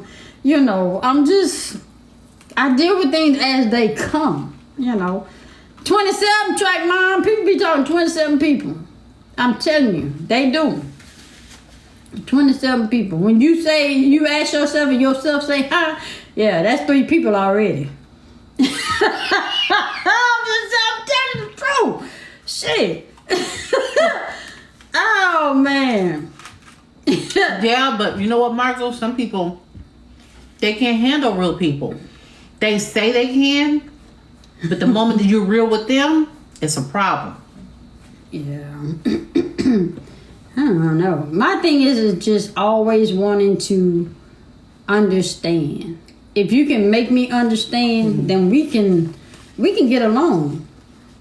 Speaker 1: deal with things as they come. 27 track mind, people be talking 27 people. I'm telling you, they do. 27 people. When you ask yourself and yourself say hi, yeah, that's 3 people already. I'm telling the truth. Shit. Oh, man.
Speaker 2: Yeah, but you know what, Margot? Some people, they can't handle real people. They say they can, but the moment that you're real with them, it's a problem.
Speaker 1: Yeah. I don't know. My thing is just always wanting to understand. If you can make me understand, then we can get along.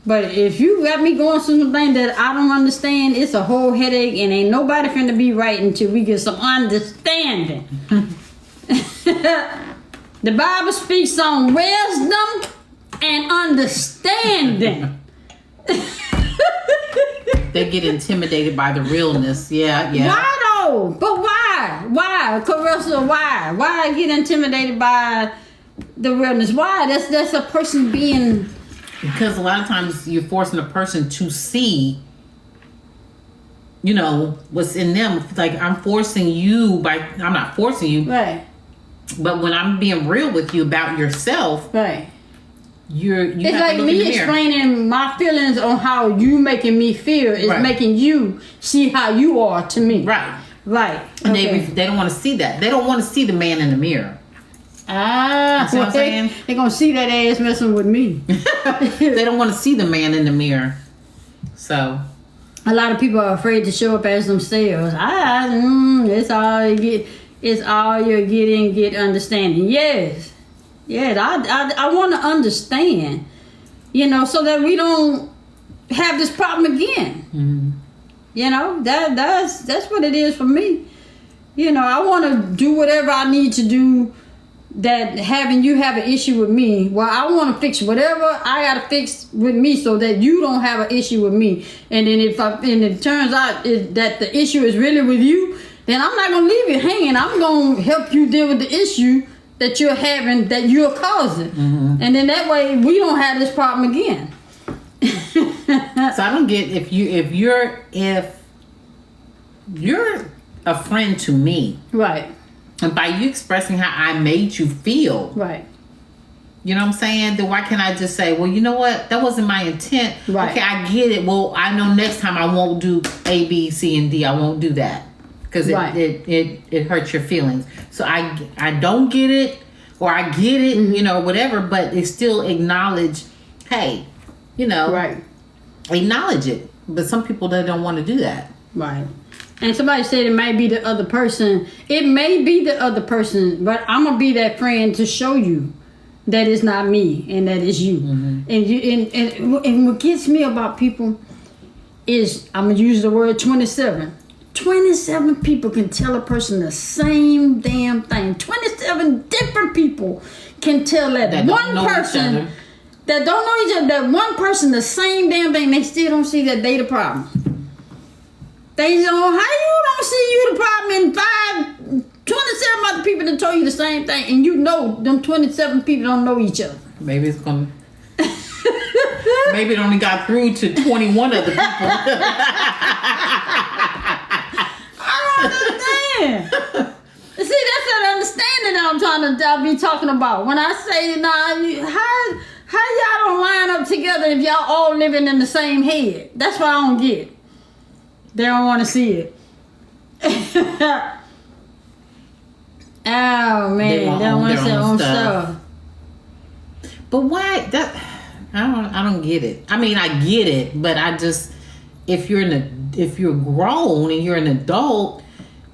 Speaker 1: But if you got me going through something that I don't understand, it's a whole headache, and ain't nobody finna be right until we get some understanding. The Bible speaks on wisdom and understanding.
Speaker 2: They get intimidated by the realness. Yeah.
Speaker 1: Why though? But why? Why? Carissa, why? Why get intimidated by the realness? Why? That's a person being...
Speaker 2: Because a lot of times you're forcing a person to see, what's in them. Like, I'm forcing you I'm not forcing you.
Speaker 1: Right.
Speaker 2: But when I'm being real with you about yourself.
Speaker 1: Right.
Speaker 2: It's
Speaker 1: have like to look me in the explaining my feelings on how you making me feel is making you see how you are to me.
Speaker 2: Right.
Speaker 1: And
Speaker 2: they don't want to see that. They don't want to see the man in the mirror.
Speaker 1: You see what I'm saying? They're going to see that ass messing with me.
Speaker 2: They don't want to see the man in the mirror. So.
Speaker 1: A lot of people are afraid to show up as themselves. It's all you get. It's all you're getting, get understanding. Yes. Yeah, I want to understand, so that we don't have this problem again. Mm-hmm. That's what it is for me. I want to do whatever I need to do. That having you have an issue with me, well, I want to fix whatever I got to fix with me so that you don't have an issue with me. And then if it turns out that the issue is really with you, then I'm not going to leave you hanging. I'm going to help you deal with the issue that you're having, that you're causing. Mm-hmm. And then that way we don't have this problem again.
Speaker 2: So I don't get if you're a friend to me.
Speaker 1: Right.
Speaker 2: And by you expressing how I made you feel.
Speaker 1: Right.
Speaker 2: You know what I'm saying? Then why can't I just say, well, you know what? That wasn't my intent.
Speaker 1: Right.
Speaker 2: Okay, I get it. Well, I know next time I won't do A, B, C, and D. I won't do that. Because it hurts your feelings. So I don't get it. or I get it, you know, whatever, but they still acknowledge, hey, you know,
Speaker 1: right,
Speaker 2: acknowledge it. But some people, they don't want to do that.
Speaker 1: Right. And somebody said it might be the other person. It may be the other person, but I'm gonna be that friend to show you that it's not me and that it's you. And what gets me about people is, I'm gonna use the word 27. 27 people can tell a person the same damn thing. 27 different people can tell that one person that don't know each other, that one person the same damn thing. They still don't see that they the problem. They don't. How you don't see you the problem in 27 other people that told you the same thing, and you know them 27 people don't know each other.
Speaker 2: Maybe it's gonna. Maybe it only got through to 21 other people.
Speaker 1: I don't understand. See, that's that understanding that I'll be talking about. When I say, how y'all don't line up together if y'all all living in the same head? That's what I don't get. They don't want to see it. Oh man, they don't want to see their own stuff.
Speaker 2: But why that? I don't get it. I mean, I get it, but I just, if you're grown and you're an adult,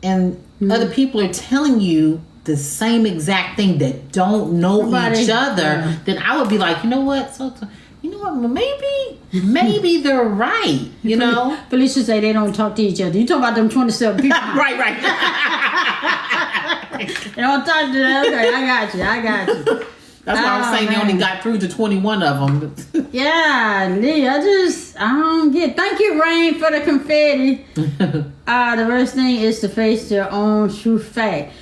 Speaker 2: and other people are telling you the same exact thing that don't know each other, then I would be like, you know what? So you know what? Maybe they're right. You know,
Speaker 1: Felicia say they don't talk to each other. You talking about them 27 people?
Speaker 2: right.
Speaker 1: They don't talk to them. Okay, I got you.
Speaker 2: That's why I'm saying they only got through to 21 of them.
Speaker 1: Yeah, Lee, I don't get. Thank you, Rain, for the confetti. The worst thing is to face your own true fact.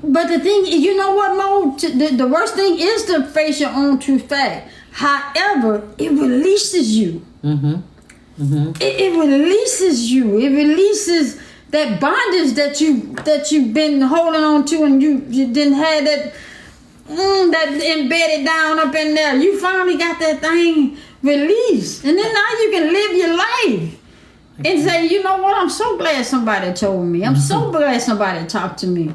Speaker 1: But the thing, you know what, Mo? The worst thing is to face your own true fact. However, it releases you. It releases you. It releases that bondage that you've been holding on to, and you didn't have that. That embedded down up in there. You finally got that thing released. And then now you can live your life. And say, you know what? I'm so glad somebody told me. I'm so glad somebody talked to me.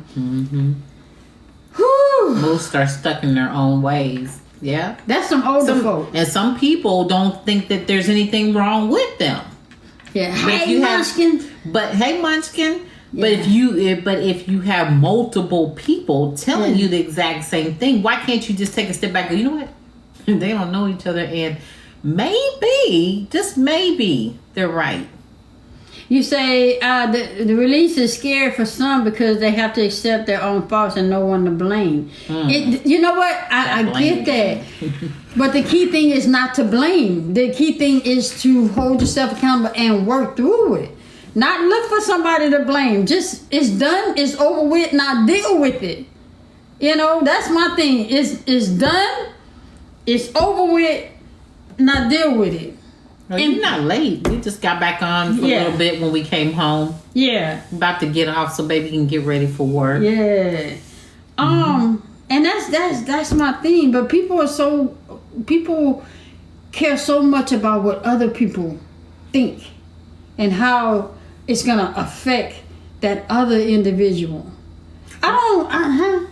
Speaker 2: Most are stuck in their own ways. Yeah.
Speaker 1: That's some older folk.
Speaker 2: And some people don't think that there's anything wrong with them.
Speaker 1: Yeah. Hey, Munchkin.
Speaker 2: Hey, Munchkin. Yeah. But if you have multiple people telling you the exact same thing, why can't you just take a step back and go, you know what? They don't know each other, and maybe, just maybe, they're right.
Speaker 1: You say the release is scary for some because they have to accept their own faults and no one to blame. You know what? I get that. But the key thing is not to blame. The key thing is to hold yourself accountable and work through it. Not look for somebody to blame. Just, it's done, it's over with, now deal with it. You know, that's my thing. It's done, it's over with, now deal with it.
Speaker 2: Well, you're not late. We just got back on for a little bit when we came home. Yeah. About to get off so baby can get ready for work.
Speaker 1: Yeah. And that's my thing. But people care so much about what other people think and how it's gonna affect that other individual.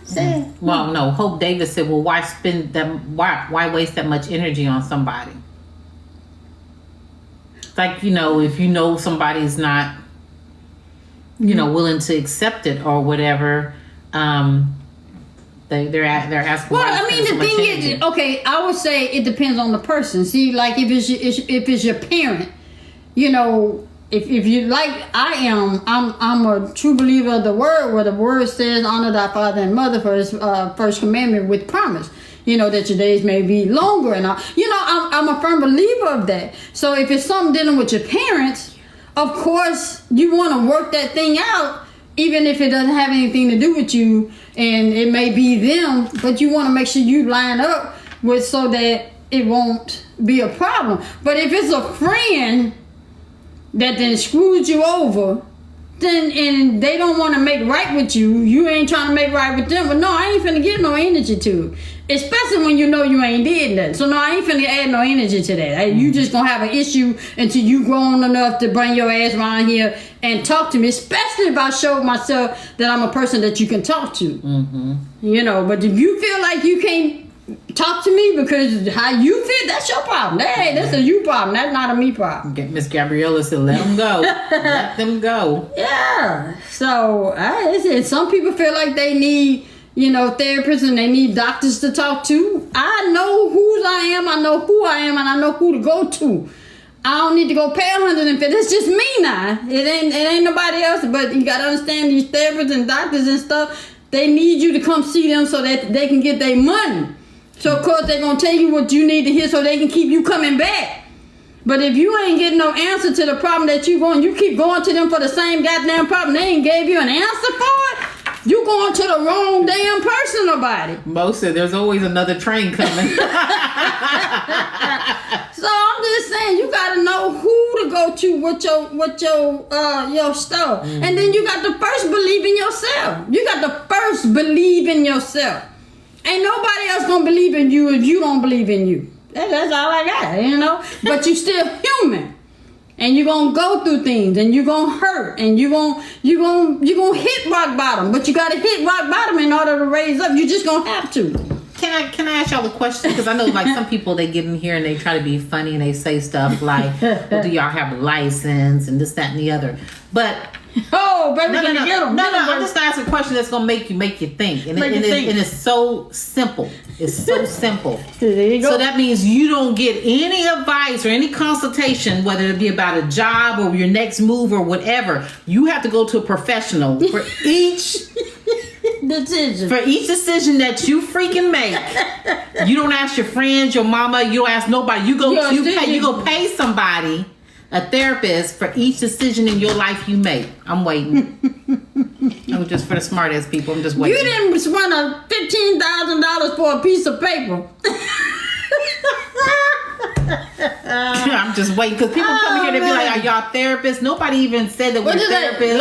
Speaker 1: Say.
Speaker 2: Well, no. Hope Davis said, "Well, why spend them? Why waste that much energy on somebody? Like, you know, if you know somebody's not, you know, willing to accept it or whatever, they're asking."
Speaker 1: Well, I mean, the thing is, okay, I would say it depends on the person. See, like if it's your parent, you know. If you like I am, I'm a true believer of the word, where the word says, honor thy father and mother for his first commandment with promise. You know, that your days may be longer and all. You know, I'm a firm believer of that. So if it's something dealing with your parents, of course you want to work that thing out, even if it doesn't have anything to do with you and it may be them, but you want to make sure you line up with so that it won't be a problem. But if it's a friend that then screwed you over then and they don't want to make right with you, you ain't trying to make right with them. But no, I ain't finna give no energy to it. Especially when you know you ain't did nothing. So no, I ain't finna add no energy to that. You just gonna have an issue until you grown enough to bring your ass around here and talk to me. Especially if I show myself that I'm a person that you can talk to. Mm-hmm. You know, but if you feel like you can't talk to me because how you feel, that's your problem. Hey, that's a you problem. That's not a me problem.
Speaker 2: Miss Gabriella said, let them go. Let them go.
Speaker 1: Yeah. So, some people feel like they need, therapists and they need doctors to talk to. I know whose I am, I know who I am, and I know who to go to. I don't need to go pay $150. It's just me now. It ain't nobody else. But you gotta understand, these therapists and doctors and stuff, they need you to come see them so that they can get their money. So, of course, they're going to tell you what you need to hear so they can keep you coming back. But if you ain't getting no answer to the problem that you keep going to them for the same goddamn problem, they ain't gave you an answer for it, you going to the wrong damn person about it.
Speaker 2: Most said there's always another train coming.
Speaker 1: So, I'm just saying, you got to know who to go to with your stuff. Mm-hmm. And then you got to first believe in yourself. You got to first believe in yourself. Ain't nobody else gonna believe in you if you don't believe in you. That's all I got, But you still human, and you gonna go through things, and you gonna hurt, and you gonna hit rock bottom. But you gotta hit rock bottom in order to raise up. You just gonna have to.
Speaker 2: Can I ask y'all a question? Because I know like some people, they get in here and they try to be funny and they say stuff like, "Well, do y'all have a license?" and this, that, and the other. But
Speaker 1: oh, baby,
Speaker 2: no,
Speaker 1: get them.
Speaker 2: I'm just gonna ask a question that's gonna make you think, and it's so simple. It's so simple.
Speaker 1: There you go.
Speaker 2: So that means you don't get any advice or any consultation, whether it be about a job or your next move or whatever. You have to go to a professional for each
Speaker 1: decision.
Speaker 2: For each decision that you freaking make. You don't ask your friends, your mama. You don't ask nobody. You go pay somebody, a therapist, for each decision in your life you make. I'm waiting. I'm just for the smart ass people. I'm just waiting.
Speaker 1: You didn't spend $15,000 for a piece of paper.
Speaker 2: I'm just waiting because people come here and be like, "Are y'all therapists?" Nobody even said that we're therapists.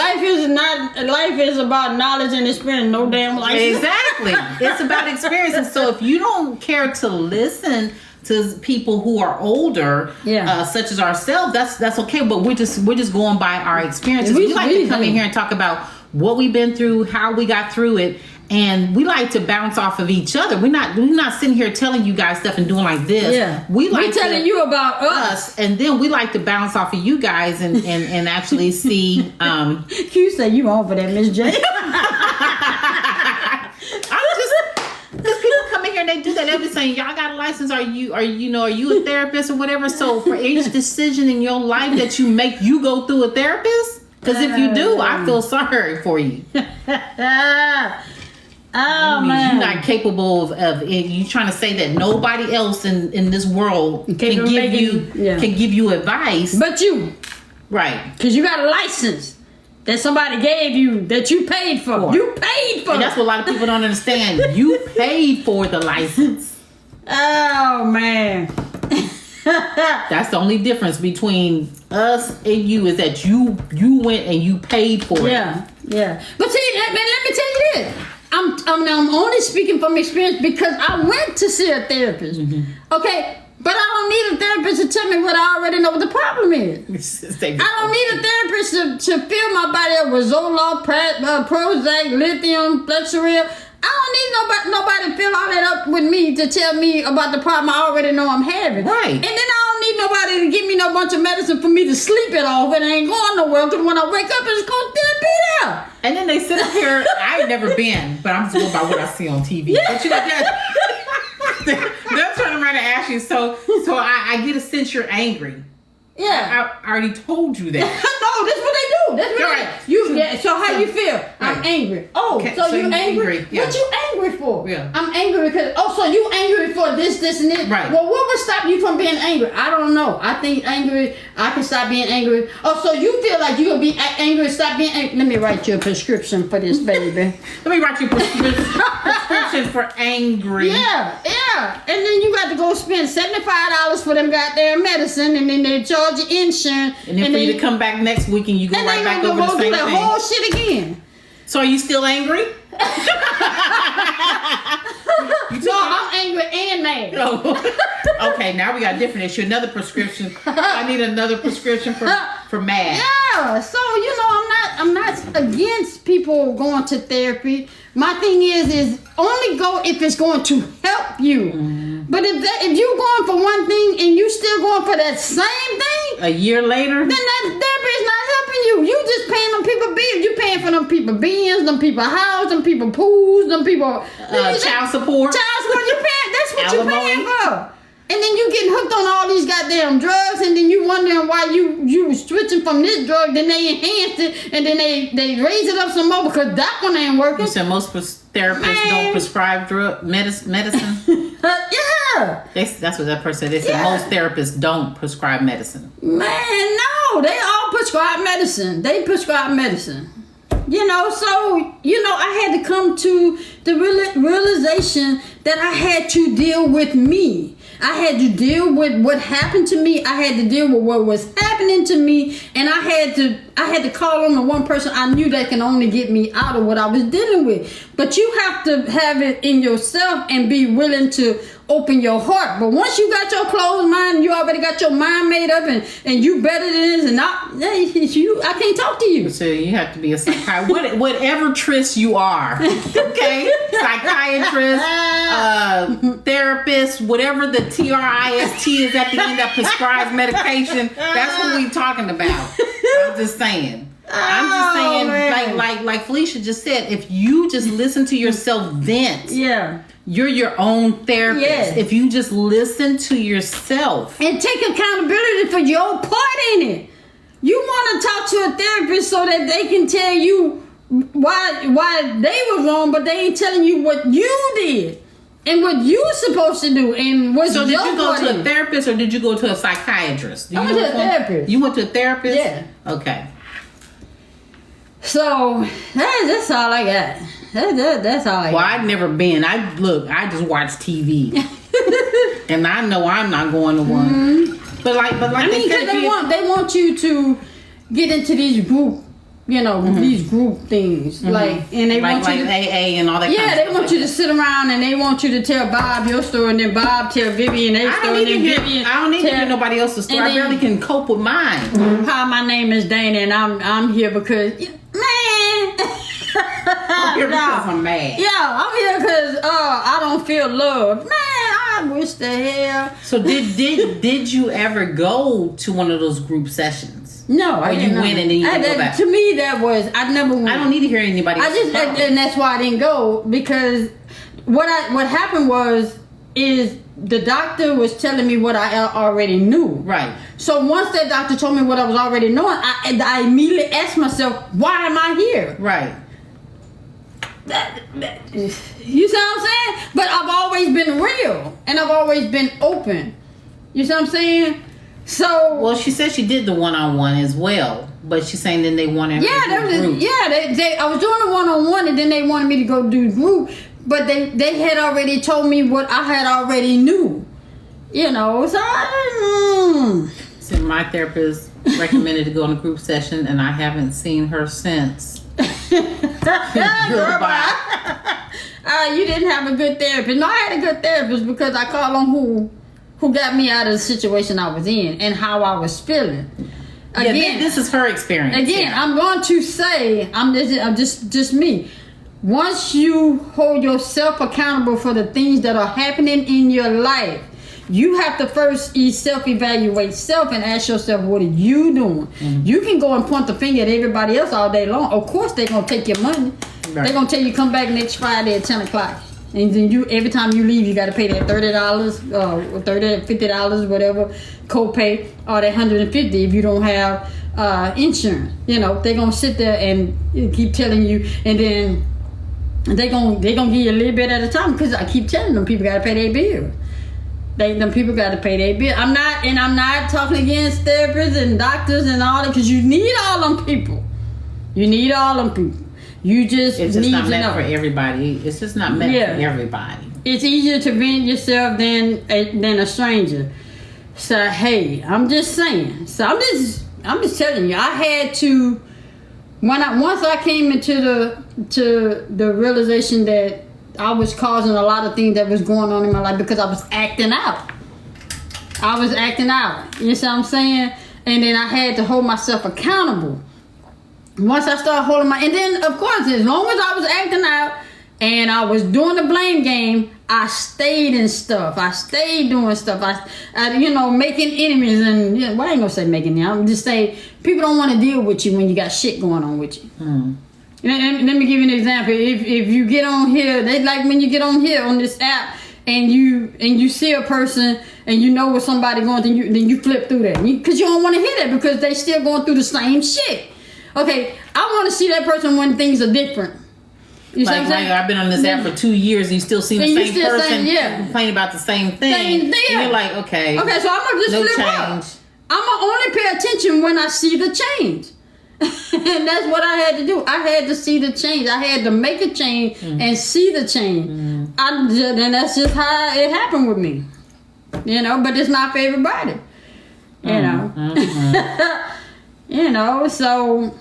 Speaker 1: Life is about knowledge and experience. No damn life.
Speaker 2: Exactly. It's about experience. And so if you don't care to listen to people who are older, such as ourselves, that's okay. But we're just going by our experiences. We like to come in here and talk about what we've been through, how we got through it, and we like to bounce off of each other. We're not sitting here telling you guys stuff and doing like this.
Speaker 1: Yeah.
Speaker 2: We're
Speaker 1: telling you about us,
Speaker 2: and then we like to bounce off of you guys and actually see.
Speaker 1: You say you on for that, Miss J.
Speaker 2: Because people come in here and they do that. They'll be saying, "Y'all got a license? Are you a therapist or whatever?" So for each decision in your life that you make, you go through a therapist. Because if you do, I feel sorry for you.
Speaker 1: Oh man,
Speaker 2: you're not capable of you trying to say that nobody else in this world can give you advice,
Speaker 1: but you,
Speaker 2: right?
Speaker 1: Because you got a license that somebody gave you that you paid for. You paid for,
Speaker 2: and that's what a lot of people don't understand. You paid for the license.
Speaker 1: Oh man.
Speaker 2: That's the only difference between us and you, is that you went and you paid for it.
Speaker 1: Yeah. But see, let me tell you this. I'm only speaking from experience because I went to see a therapist. Mm-hmm. Okay, but I don't need a therapist to tell me what I already know what the problem is. I don't need a therapist to fill my body up with Zoloft, Prozac, lithium, Flexeril. I don't need nobody to fill all that up with me to tell me about the problem I already know I'm having.
Speaker 2: Right.
Speaker 1: And then I don't need nobody to give me no bunch of medicine for me to sleep it off, and it ain't going nowhere, because when I wake up, it's going to still be there.
Speaker 2: And then they sit up here, I ain't never been, but I'm just going by what I see on TV. Yeah. But you know, they'll turn around and ask you, so I get a sense you're angry.
Speaker 1: Yeah.
Speaker 2: I already told you that.
Speaker 1: No, that's what they do. That's what So how you feel? Right. I'm angry. Oh, okay, so you angry? Yeah. What you angry for?
Speaker 2: Yeah.
Speaker 1: I'm angry because, so you angry for this, and this.
Speaker 2: Right.
Speaker 1: Well, what would stop you from being angry? I don't know. I think I can stop being angry. Oh, so you feel like you'll be angry and stop being angry? Let me write you a prescription for this, baby.
Speaker 2: Let me write you a prescription for angry.
Speaker 1: Yeah. Yeah, and then you got to go spend $75 for them goddamn medicine, and then they charge you insurance.
Speaker 2: And then for you to come back next week and you go right back over the same thing. And they do that
Speaker 1: whole shit again.
Speaker 2: So are you still angry?
Speaker 1: No, I'm angry and mad.
Speaker 2: Oh. Okay, now we got a different issue. Another prescription. I need another prescription for mad.
Speaker 1: Yeah. So I'm not against people going to therapy. My thing is only go if it's going to help you. Mm-hmm. But if you're going for one thing and you still going for that same thing,
Speaker 2: a year later,
Speaker 1: then that therapy is not helping you. You just paying them people bills. You paying for them people beans, them people house, them people pools, them people
Speaker 2: child support.
Speaker 1: Child support. You paying. That's what you're paying for. And then you getting hooked on all these goddamn drugs, and then you wondering why you switching from this drug, then they enhance it, and then they raise it up some more because that one ain't working.
Speaker 2: You said most therapists don't prescribe medicine?
Speaker 1: Yeah.
Speaker 2: That's what that person said. They said most therapists don't prescribe medicine.
Speaker 1: Man, no. They all prescribe medicine. They prescribe medicine. So, I had to come to the realization that I had to deal with me. I had to deal with what happened to me. I had to deal with what was happening to me, and I had to call on the one person I knew that can only get me out of what I was dealing with. But you have to have it in yourself and be willing to open your heart. But once you got your closed mind, you already got your mind made up, and you better than this, and I can't talk to you.
Speaker 2: So you have to be a psychiatrist, whatever trist you are, okay? Psychiatrist, therapist, whatever the TRIST is at the end that prescribes medication. That's what we're talking about. I'm just saying. Like Felicia just said, if you just listen to yourself vent, you're your own therapist. Yes. If you just listen to yourself
Speaker 1: and take accountability for your part in it. You want to talk to a therapist so that they can tell you why they was wrong, but they ain't telling you what you did and what you were supposed to do. And what's
Speaker 2: so did you go to a therapist or did you go to a psychiatrist?
Speaker 1: I went to a therapist.
Speaker 2: You went to a therapist?
Speaker 1: Yeah.
Speaker 2: Okay.
Speaker 1: So that's all I got. That's all I got.
Speaker 2: Well, I've never been. I just watch TV, and I know I'm not going to one. Mm-hmm. But I mean,
Speaker 1: because they want you to get into these group, these group things, mm-hmm. And they want you to
Speaker 2: AA and all that.
Speaker 1: Yeah, they want you to sit around and they want you to tell Bob your story, and then Bob tell Vivian their story, and then Vivian.
Speaker 2: I don't need to hear nobody else's story. I barely can cope with mine.
Speaker 1: Mm-hmm. Hi, my name is Dana, and I'm here because
Speaker 2: I'm here because I'm mad.
Speaker 1: Yeah, I'm here because I don't feel loved. Man, I wish the hell.
Speaker 2: So did you ever go to one of those group sessions?
Speaker 1: No,
Speaker 2: or you went and then you didn't go back?
Speaker 1: To me, that was I never went.
Speaker 2: I don't need to hear anybody.
Speaker 1: And that's why I didn't go, because what happened is the doctor was telling me what I already knew. Right. So once that doctor told me what I was already knowing, I immediately asked myself, why am I here? Right. You see what I'm saying? But I've always been real, and I've always been open. You see what I'm saying? So
Speaker 2: well, she said she did the one-on-one as well, but she's saying then they wanted
Speaker 1: group. I was doing the one-on-one, and then they wanted me to go do group, but they had already told me what I had already knew.
Speaker 2: So my therapist recommended to go on a group session, and I haven't seen her since.
Speaker 1: You didn't have a good therapist. No, I had a good therapist because I called on who got me out of the situation I was in and how I was feeling. Again,
Speaker 2: this is her experience.
Speaker 1: Again, I'm going to say I'm just me. Once you hold yourself accountable for the things that are happening in your life, you have to first self-evaluate self and ask yourself, what are you doing? Mm-hmm. You can go and point the finger at everybody else all day long. Of course, they're going to take your money. Right. They're going to tell you come back next Friday at 10 o'clock. And then every time you leave, you got to pay that $30, $30, $50, whatever, copay, or that $150 if you don't have insurance. They're going to sit there and keep telling you, and then they're going to give you a little bit at a time, because I keep telling them people got to pay their bills. Them people got to pay their bill. I'm not talking against therapists and doctors and all that, because you need all them people. You need all them people. You just
Speaker 2: it's just
Speaker 1: need
Speaker 2: not
Speaker 1: to
Speaker 2: meant
Speaker 1: know.
Speaker 2: for everybody. It's just not meant for everybody.
Speaker 1: It's easier to vent yourself than a stranger. So hey, I'm just saying. So I'm just telling you. I had to once I came into the realization that I was causing a lot of things that was going on in my life because I was acting out. You see what I'm saying? And then I had to hold myself accountable. Once I started holding and then of course, as long as I was acting out and I was doing the blame game, I stayed in stuff. I stayed doing stuff. I making enemies and well, I ain't gonna say making them. I'm just saying people don't want to deal with you when you got shit going on with you. Let me give you an example. If you get on here, they like when you get on here on this app and you see a person and you know what somebody going through, then you flip through that because you don't want to hear that because they still going through the same shit. Okay, I want to see that person when things are different. You
Speaker 2: like I've been on this app for 2 years and you still see the same person complain about the same thing. And you're like, okay.
Speaker 1: Okay, so I'm going to just flip up. I'm going to only pay attention when I see the change. And that's what I had to do. I had to see the change. I had to make a change and see the change. And that's just how it happened with me. But it's not for everybody. So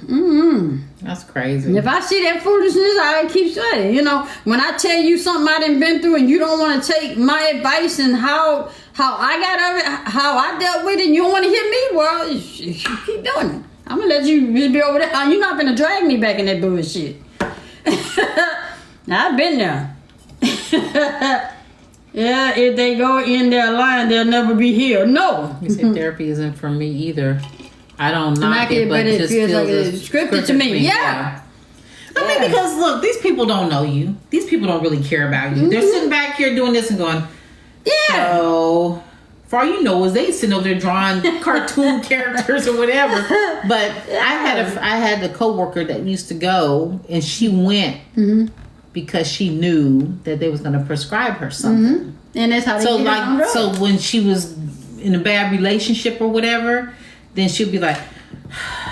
Speaker 2: that's crazy.
Speaker 1: If I see that foolishness, I keep saying, when I tell you something I done been through and you don't want to take my advice and how I got over it, how I dealt with it, and you don't want to hear me, well, you keep doing it. I'm going to let you be over there. You're not going to drag me back in that bullshit. I've been there. Yeah, if they go in their line, they'll never be healed. No.
Speaker 2: You say therapy isn't for me either. I don't knock it, but it just feels like it's scripted to me.
Speaker 1: Yeah.
Speaker 2: I mean, because look, these people don't know you. These people don't really care about you. They're sitting back here doing this and going,
Speaker 1: yeah.
Speaker 2: So, for all you know, is they sitting over there drawing cartoon characters or whatever. But I had a coworker that used to go, and she went because she knew that they was going to prescribe her something.
Speaker 1: And that's how they
Speaker 2: so when she was in a bad relationship or whatever, then she'll be like,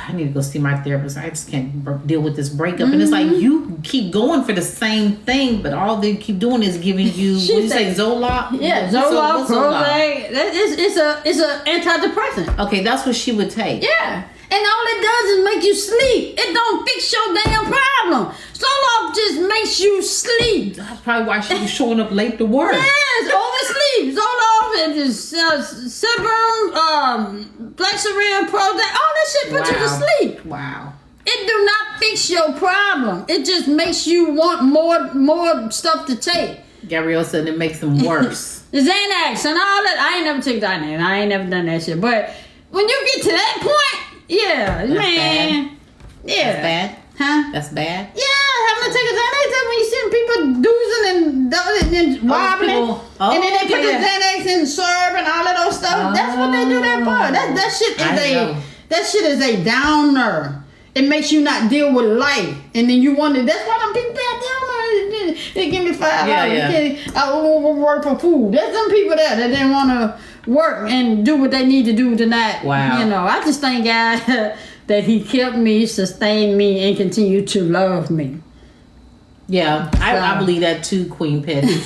Speaker 2: I need to go see my therapist. I just can't deal with this breakup. And it's like, you keep going for the same thing, but all they keep doing is giving you, what do you say, Zoloft?
Speaker 1: Yeah, Zoloft, Prozac. It's a antidepressant.
Speaker 2: Okay, that's what she would take.
Speaker 1: Yeah. And all it does is make you sleep. It don't fix your damn problem. Zoloft just makes you sleep.
Speaker 2: That's probably why she was showing up late to work.
Speaker 1: Yes, oversleep. Zoloft and Severum, Flexeril, Prozac, all that shit puts you to sleep.
Speaker 2: Wow.
Speaker 1: It do not fix your problem. It just makes you want more stuff to take.
Speaker 2: Gabrielle said it makes them worse.
Speaker 1: The Xanax and all that. I ain't never took Xanax. I ain't never done that shit. But when you get to that point, yeah,
Speaker 2: that's
Speaker 1: man.
Speaker 2: Bad.
Speaker 1: Yeah.
Speaker 2: That's bad?
Speaker 1: Huh?
Speaker 2: That's bad?
Speaker 1: Yeah, having to take a Xanax. That's when you see people doozing and wobbling. And then they put the Xanax in syrup and all of those stuff. That's what they do that for. That shit is a downer. It makes you not deal with life. And then you wonder, that's why them people out there, they give me $5. I will work for food. There's some people there that didn't want to work and do what they need to do tonight.
Speaker 2: Wow.
Speaker 1: I just thank God that he kept me, sustained me, and continued to love me.
Speaker 2: Yeah, I believe that too, Queen Petty.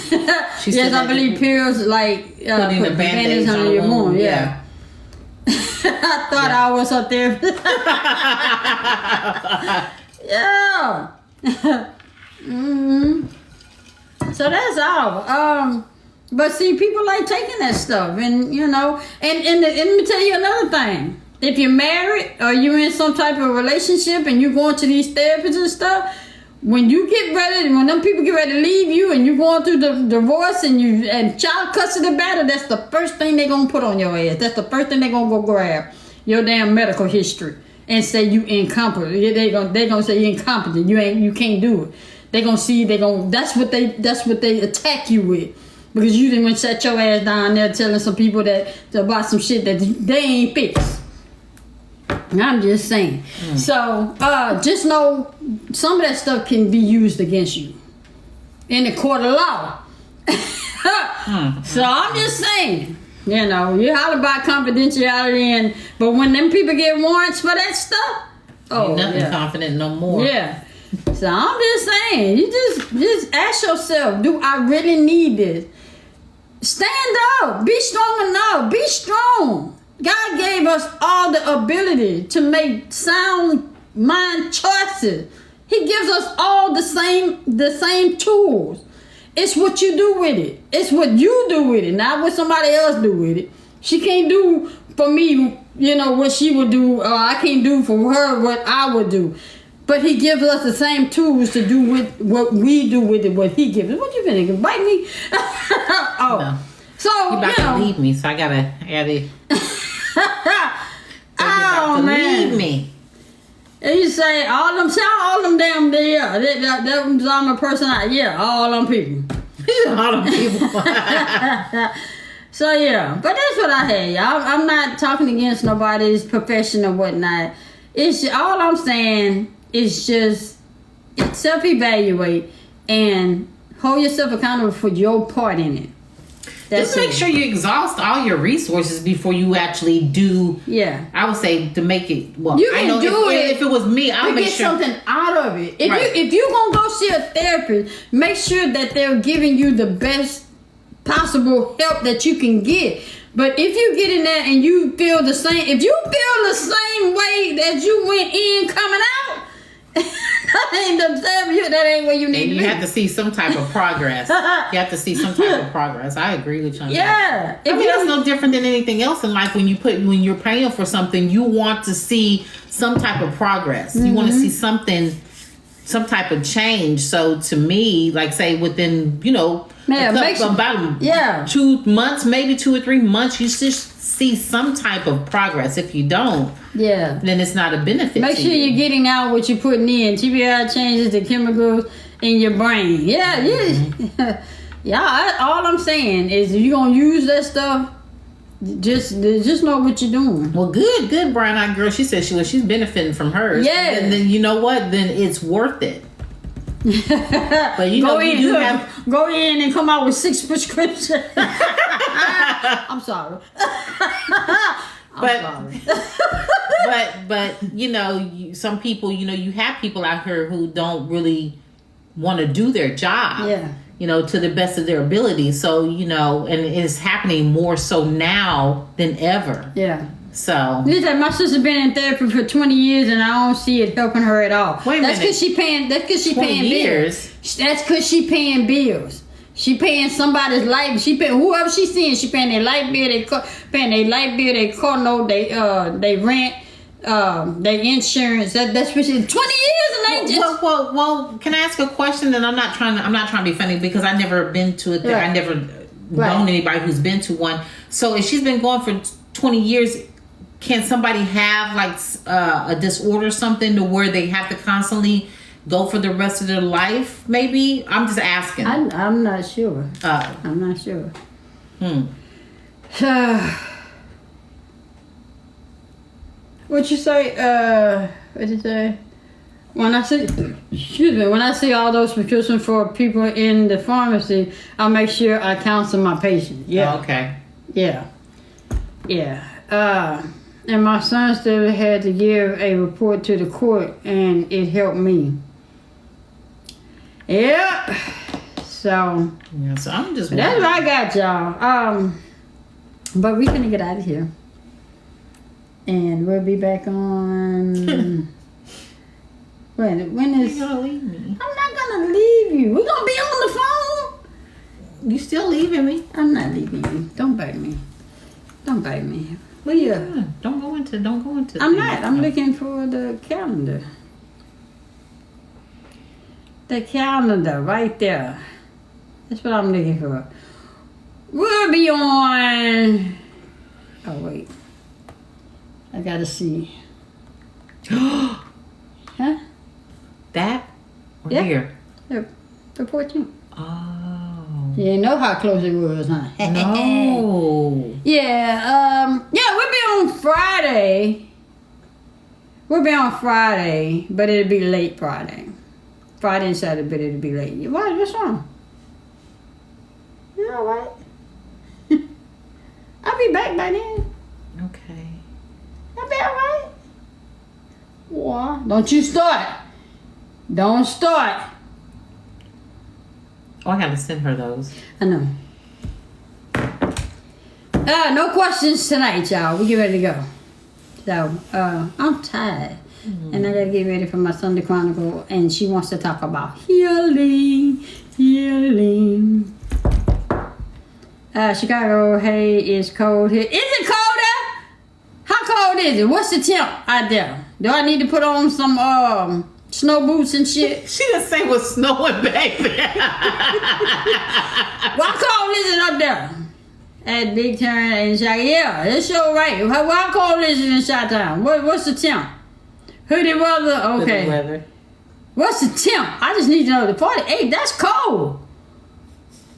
Speaker 1: Yes, I believe pills like
Speaker 2: putting the band-aids on your wound. Yeah.
Speaker 1: I thought I was up there. Yeah. So that's all. But see, people like taking that stuff, and and let me tell you another thing. If you're married or you're in some type of relationship and you're going to these therapists and stuff, when them people get ready to leave you and you're going through the divorce and child custody battle, that's the first thing they're gonna put on your ass. That's the first thing they're gonna go grab, your damn medical history, and say you incompetent. They're gonna say you're incompetent. You can't do it. They're gonna see. That's what they attack you with, because you didn't set your ass down there telling some people that about some shit that they ain't fixed. I'm just saying. So, just know some of that stuff can be used against you in the court of law. So I'm just saying, you holler about confidentiality, but when them people get warrants for that stuff,
Speaker 2: ain't nothing confident no more.
Speaker 1: Yeah. So I'm just saying, you just ask yourself, do I really need this? Stand up. Be strong enough. Be strong. God gave us all the ability to make sound mind choices. He gives us all the same tools. It's what you do with it. It's what you do with it, not what somebody else do with it. She can't do for me, what she would do. I can't do for her what I would do. But he gives us the same tools to do with what we do with it, what he gives us. What you finna bite me? Oh.
Speaker 2: No.
Speaker 1: So,
Speaker 2: you about to leave me, so I gotta add it.
Speaker 1: Oh, man.
Speaker 2: Leave me.
Speaker 1: And you say, all them damn there. That all my personality. Yeah, all them people.
Speaker 2: All them people.
Speaker 1: So, yeah. But that's what I had, y'all. I'm not talking against nobody's profession or whatnot. It's all I'm saying is just self-evaluate and hold yourself accountable for your part in it.
Speaker 2: Just make sure you exhaust all your resources before you actually do.
Speaker 1: Yeah,
Speaker 2: I would say to make it. Well,
Speaker 1: you can do it.
Speaker 2: If it was me, I would make
Speaker 1: get
Speaker 2: sure
Speaker 1: something out of it. If you gonna go see a therapist, make sure that they're giving you the best possible help that you can get. But if you get in there and you feel the same, if you feel the same way that you went in coming out, that ain't where you need to be.
Speaker 2: You have to see some type of progress. You have to see some type of progress. I agree with you on that.
Speaker 1: Yeah.
Speaker 2: I mean, that's no different than anything else in life. When you're paying for something, you want to see some type of progress. You want to see some type of change. So to me, like say within, about 2 months, maybe 2 or 3 months, you just see some type of progress. If you don't, then it's not a benefit.
Speaker 1: Make sure you're getting out what you're putting in. TBI changes the chemicals in your brain. Yeah. All I'm saying is if you're gonna use that stuff, just know what you're doing.
Speaker 2: Well, good brown eyed girl. She said she's benefiting from hers. Yeah. And then you know what? Then it's worth it. But
Speaker 1: go in and come out with 6 prescriptions. I'm sorry.
Speaker 2: But some people, you have people out here who don't really want to do their job.
Speaker 1: Yeah.
Speaker 2: To the best of their ability. So, and it's happening more so now than ever.
Speaker 1: Yeah.
Speaker 2: So
Speaker 1: my sister's been in therapy for 20 years and I don't see it helping her at all.
Speaker 2: Wait a minute.
Speaker 1: That's because she paying bills. That's because she paying bills. She paying somebody's light. She paying whoever she's seeing. She paying their light bill. Paying their light bill. Their car note. They rent. Their insurance. That's what she. 20 years and they just.
Speaker 2: Well. Can I ask a question? And I'm not trying to be funny because I never been to it. Right. I never known anybody who's been to one. So if she's been going for 20 years. Can somebody have like a disorder or something to where they have to constantly go for the rest of their life? Maybe I'm just asking.
Speaker 1: I'm not sure. I'm not sure. What you say? What did you say? When I see all those prescriptions for people in the pharmacy, I make sure I counsel my patient. Yeah.
Speaker 2: Oh, okay.
Speaker 1: Yeah. And my son still had to give a report to the court, and it helped me. Yep. So.
Speaker 2: Yeah. So I'm just.
Speaker 1: That's what I got, y'all. But we finna get out of here, and we'll be back on. When is?
Speaker 2: You're gonna leave me.
Speaker 1: I'm not gonna leave you. We're gonna be on the phone.
Speaker 2: You still leaving me?
Speaker 1: I'm not leaving you. Don't bite me. Well, yeah.
Speaker 2: Don't go into.
Speaker 1: I'm not. I'm looking for the calendar. The calendar right there. That's what I'm looking for. We'll be on. Oh wait. I gotta see. Huh?
Speaker 2: That? Or here?
Speaker 1: The 14th.
Speaker 2: Oh.
Speaker 1: You know how close it was, huh?
Speaker 2: No.
Speaker 1: Yeah, we'll be on Friday. But it'll be late Friday. Friday and Saturday, but it'll be late. What's wrong? You alright? I'll be back by then.
Speaker 2: Okay.
Speaker 1: I'll be alright. What? Don't you start. Don't start.
Speaker 2: Oh, I gotta send her those.
Speaker 1: I know. No questions tonight, y'all. We get ready to go. So, I'm tired. And I gotta get ready for my Sunday Chronicle. And she wants to talk about healing. Chicago, hey, it's cold here. Is it cold there? How cold is it? What's the temp out there? Do I need to put on some snow boots and shit?
Speaker 2: She didn't say what's snowing back there.
Speaker 1: How cold is it up there? At Big Turn and Shot. Yeah, it's sure right. How cold is it in Shot-Town? What's the temp? Hoodie weather? Okay.
Speaker 2: Hoodie weather.
Speaker 1: What's the temp? I just need to know. The 48, that's cold.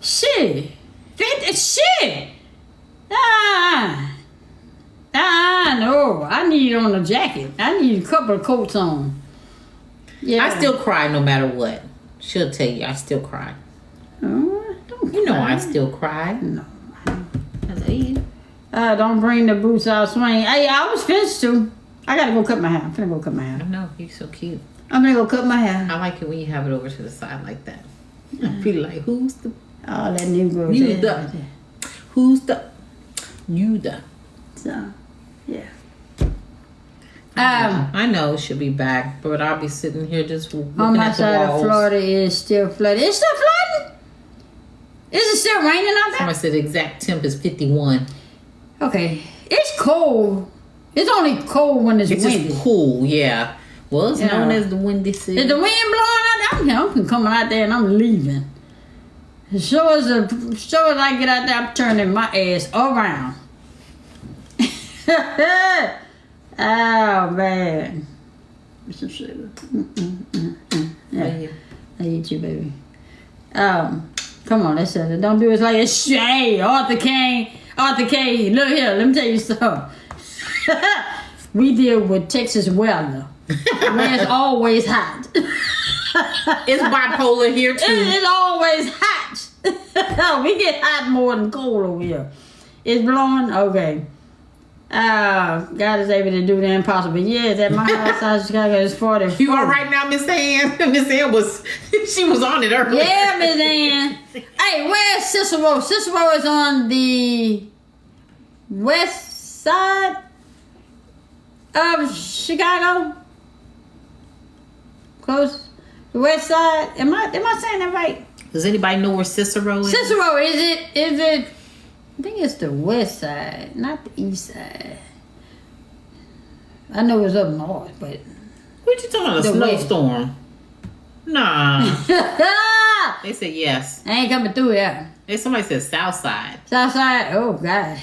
Speaker 1: Shit. 50, shit. No. I need on a jacket. I need a couple of coats on. Yeah.
Speaker 2: I still cry no matter what. She'll tell you I still cry.
Speaker 1: Don't
Speaker 2: you know
Speaker 1: cry.
Speaker 2: I still cry.
Speaker 1: No.
Speaker 2: I love you.
Speaker 1: Don't bring the boots out swing. Hey, I was finished too. I gotta go cut my hair. I'm finna go cut my hair.
Speaker 2: I know, you're so cute.
Speaker 1: I'm gonna go cut my hair.
Speaker 2: I like it when you have it over to the side like that. I feel like, who's the...
Speaker 1: Oh, that Negro.
Speaker 2: You the... Who's the... You the...
Speaker 1: So, yeah.
Speaker 2: I know it should be back, but I'll be sitting here just looking
Speaker 1: on my
Speaker 2: at the
Speaker 1: side
Speaker 2: walls.
Speaker 1: of Florida is still flooded. It's still flooding? Is it still raining out there?
Speaker 2: Somebody said the exact temp is 51.
Speaker 1: Okay. It's cold. It's only cold when it's windy.
Speaker 2: It's just cool, yeah. Well, it's known as the windy city.
Speaker 1: Is the wind blowing out there? I'm coming out there and I'm leaving. As sure as I get out there, I'm turning my ass around. Oh, man. Some sugar. Yeah. I eat you, baby. Come on, let's say it. Don't do it like a shade. Arthur Kane. Look here, let me tell you something. We deal with Texas weather. Where it's always hot.
Speaker 2: It's bipolar here too.
Speaker 1: It's always hot. We get hot more than cold over here. It's blowing? Okay. God is able to do the impossible. Yes, at my house in Chicago it's 40.
Speaker 2: You all right now, Miss Ann? Miss Ann she was on it earlier.
Speaker 1: Yeah, Miss Ann. Hey, where's Cicero? Cicero is on the west side of Chicago. Close. The west side. Am I saying that right?
Speaker 2: Does anybody know where Cicero is?
Speaker 1: Cicero, is it? I think it's the west side, not the east side. I know it's up north, but...
Speaker 2: What you talking about? A snowstorm? Nah. They said yes.
Speaker 1: I ain't coming through there.
Speaker 2: Somebody said south side.
Speaker 1: South side? Oh, God.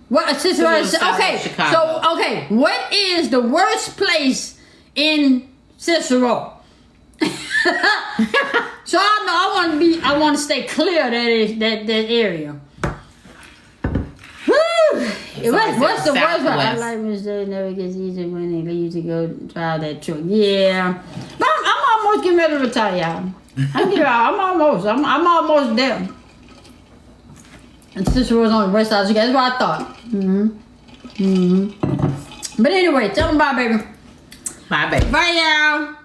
Speaker 1: What? Cicero, okay, so, okay. What is the worst place in Cicero? So I want to stay clear that area. What's the worst part? I like Miss J. Never gets easier when they leave to go drive that truck. Yeah, but I'm almost getting ready to retire, y'all. I'm almost there. And Cicero's on the west side. That's what I thought. But anyway, tell them bye, baby.
Speaker 2: Bye, baby.
Speaker 1: Bye, y'all.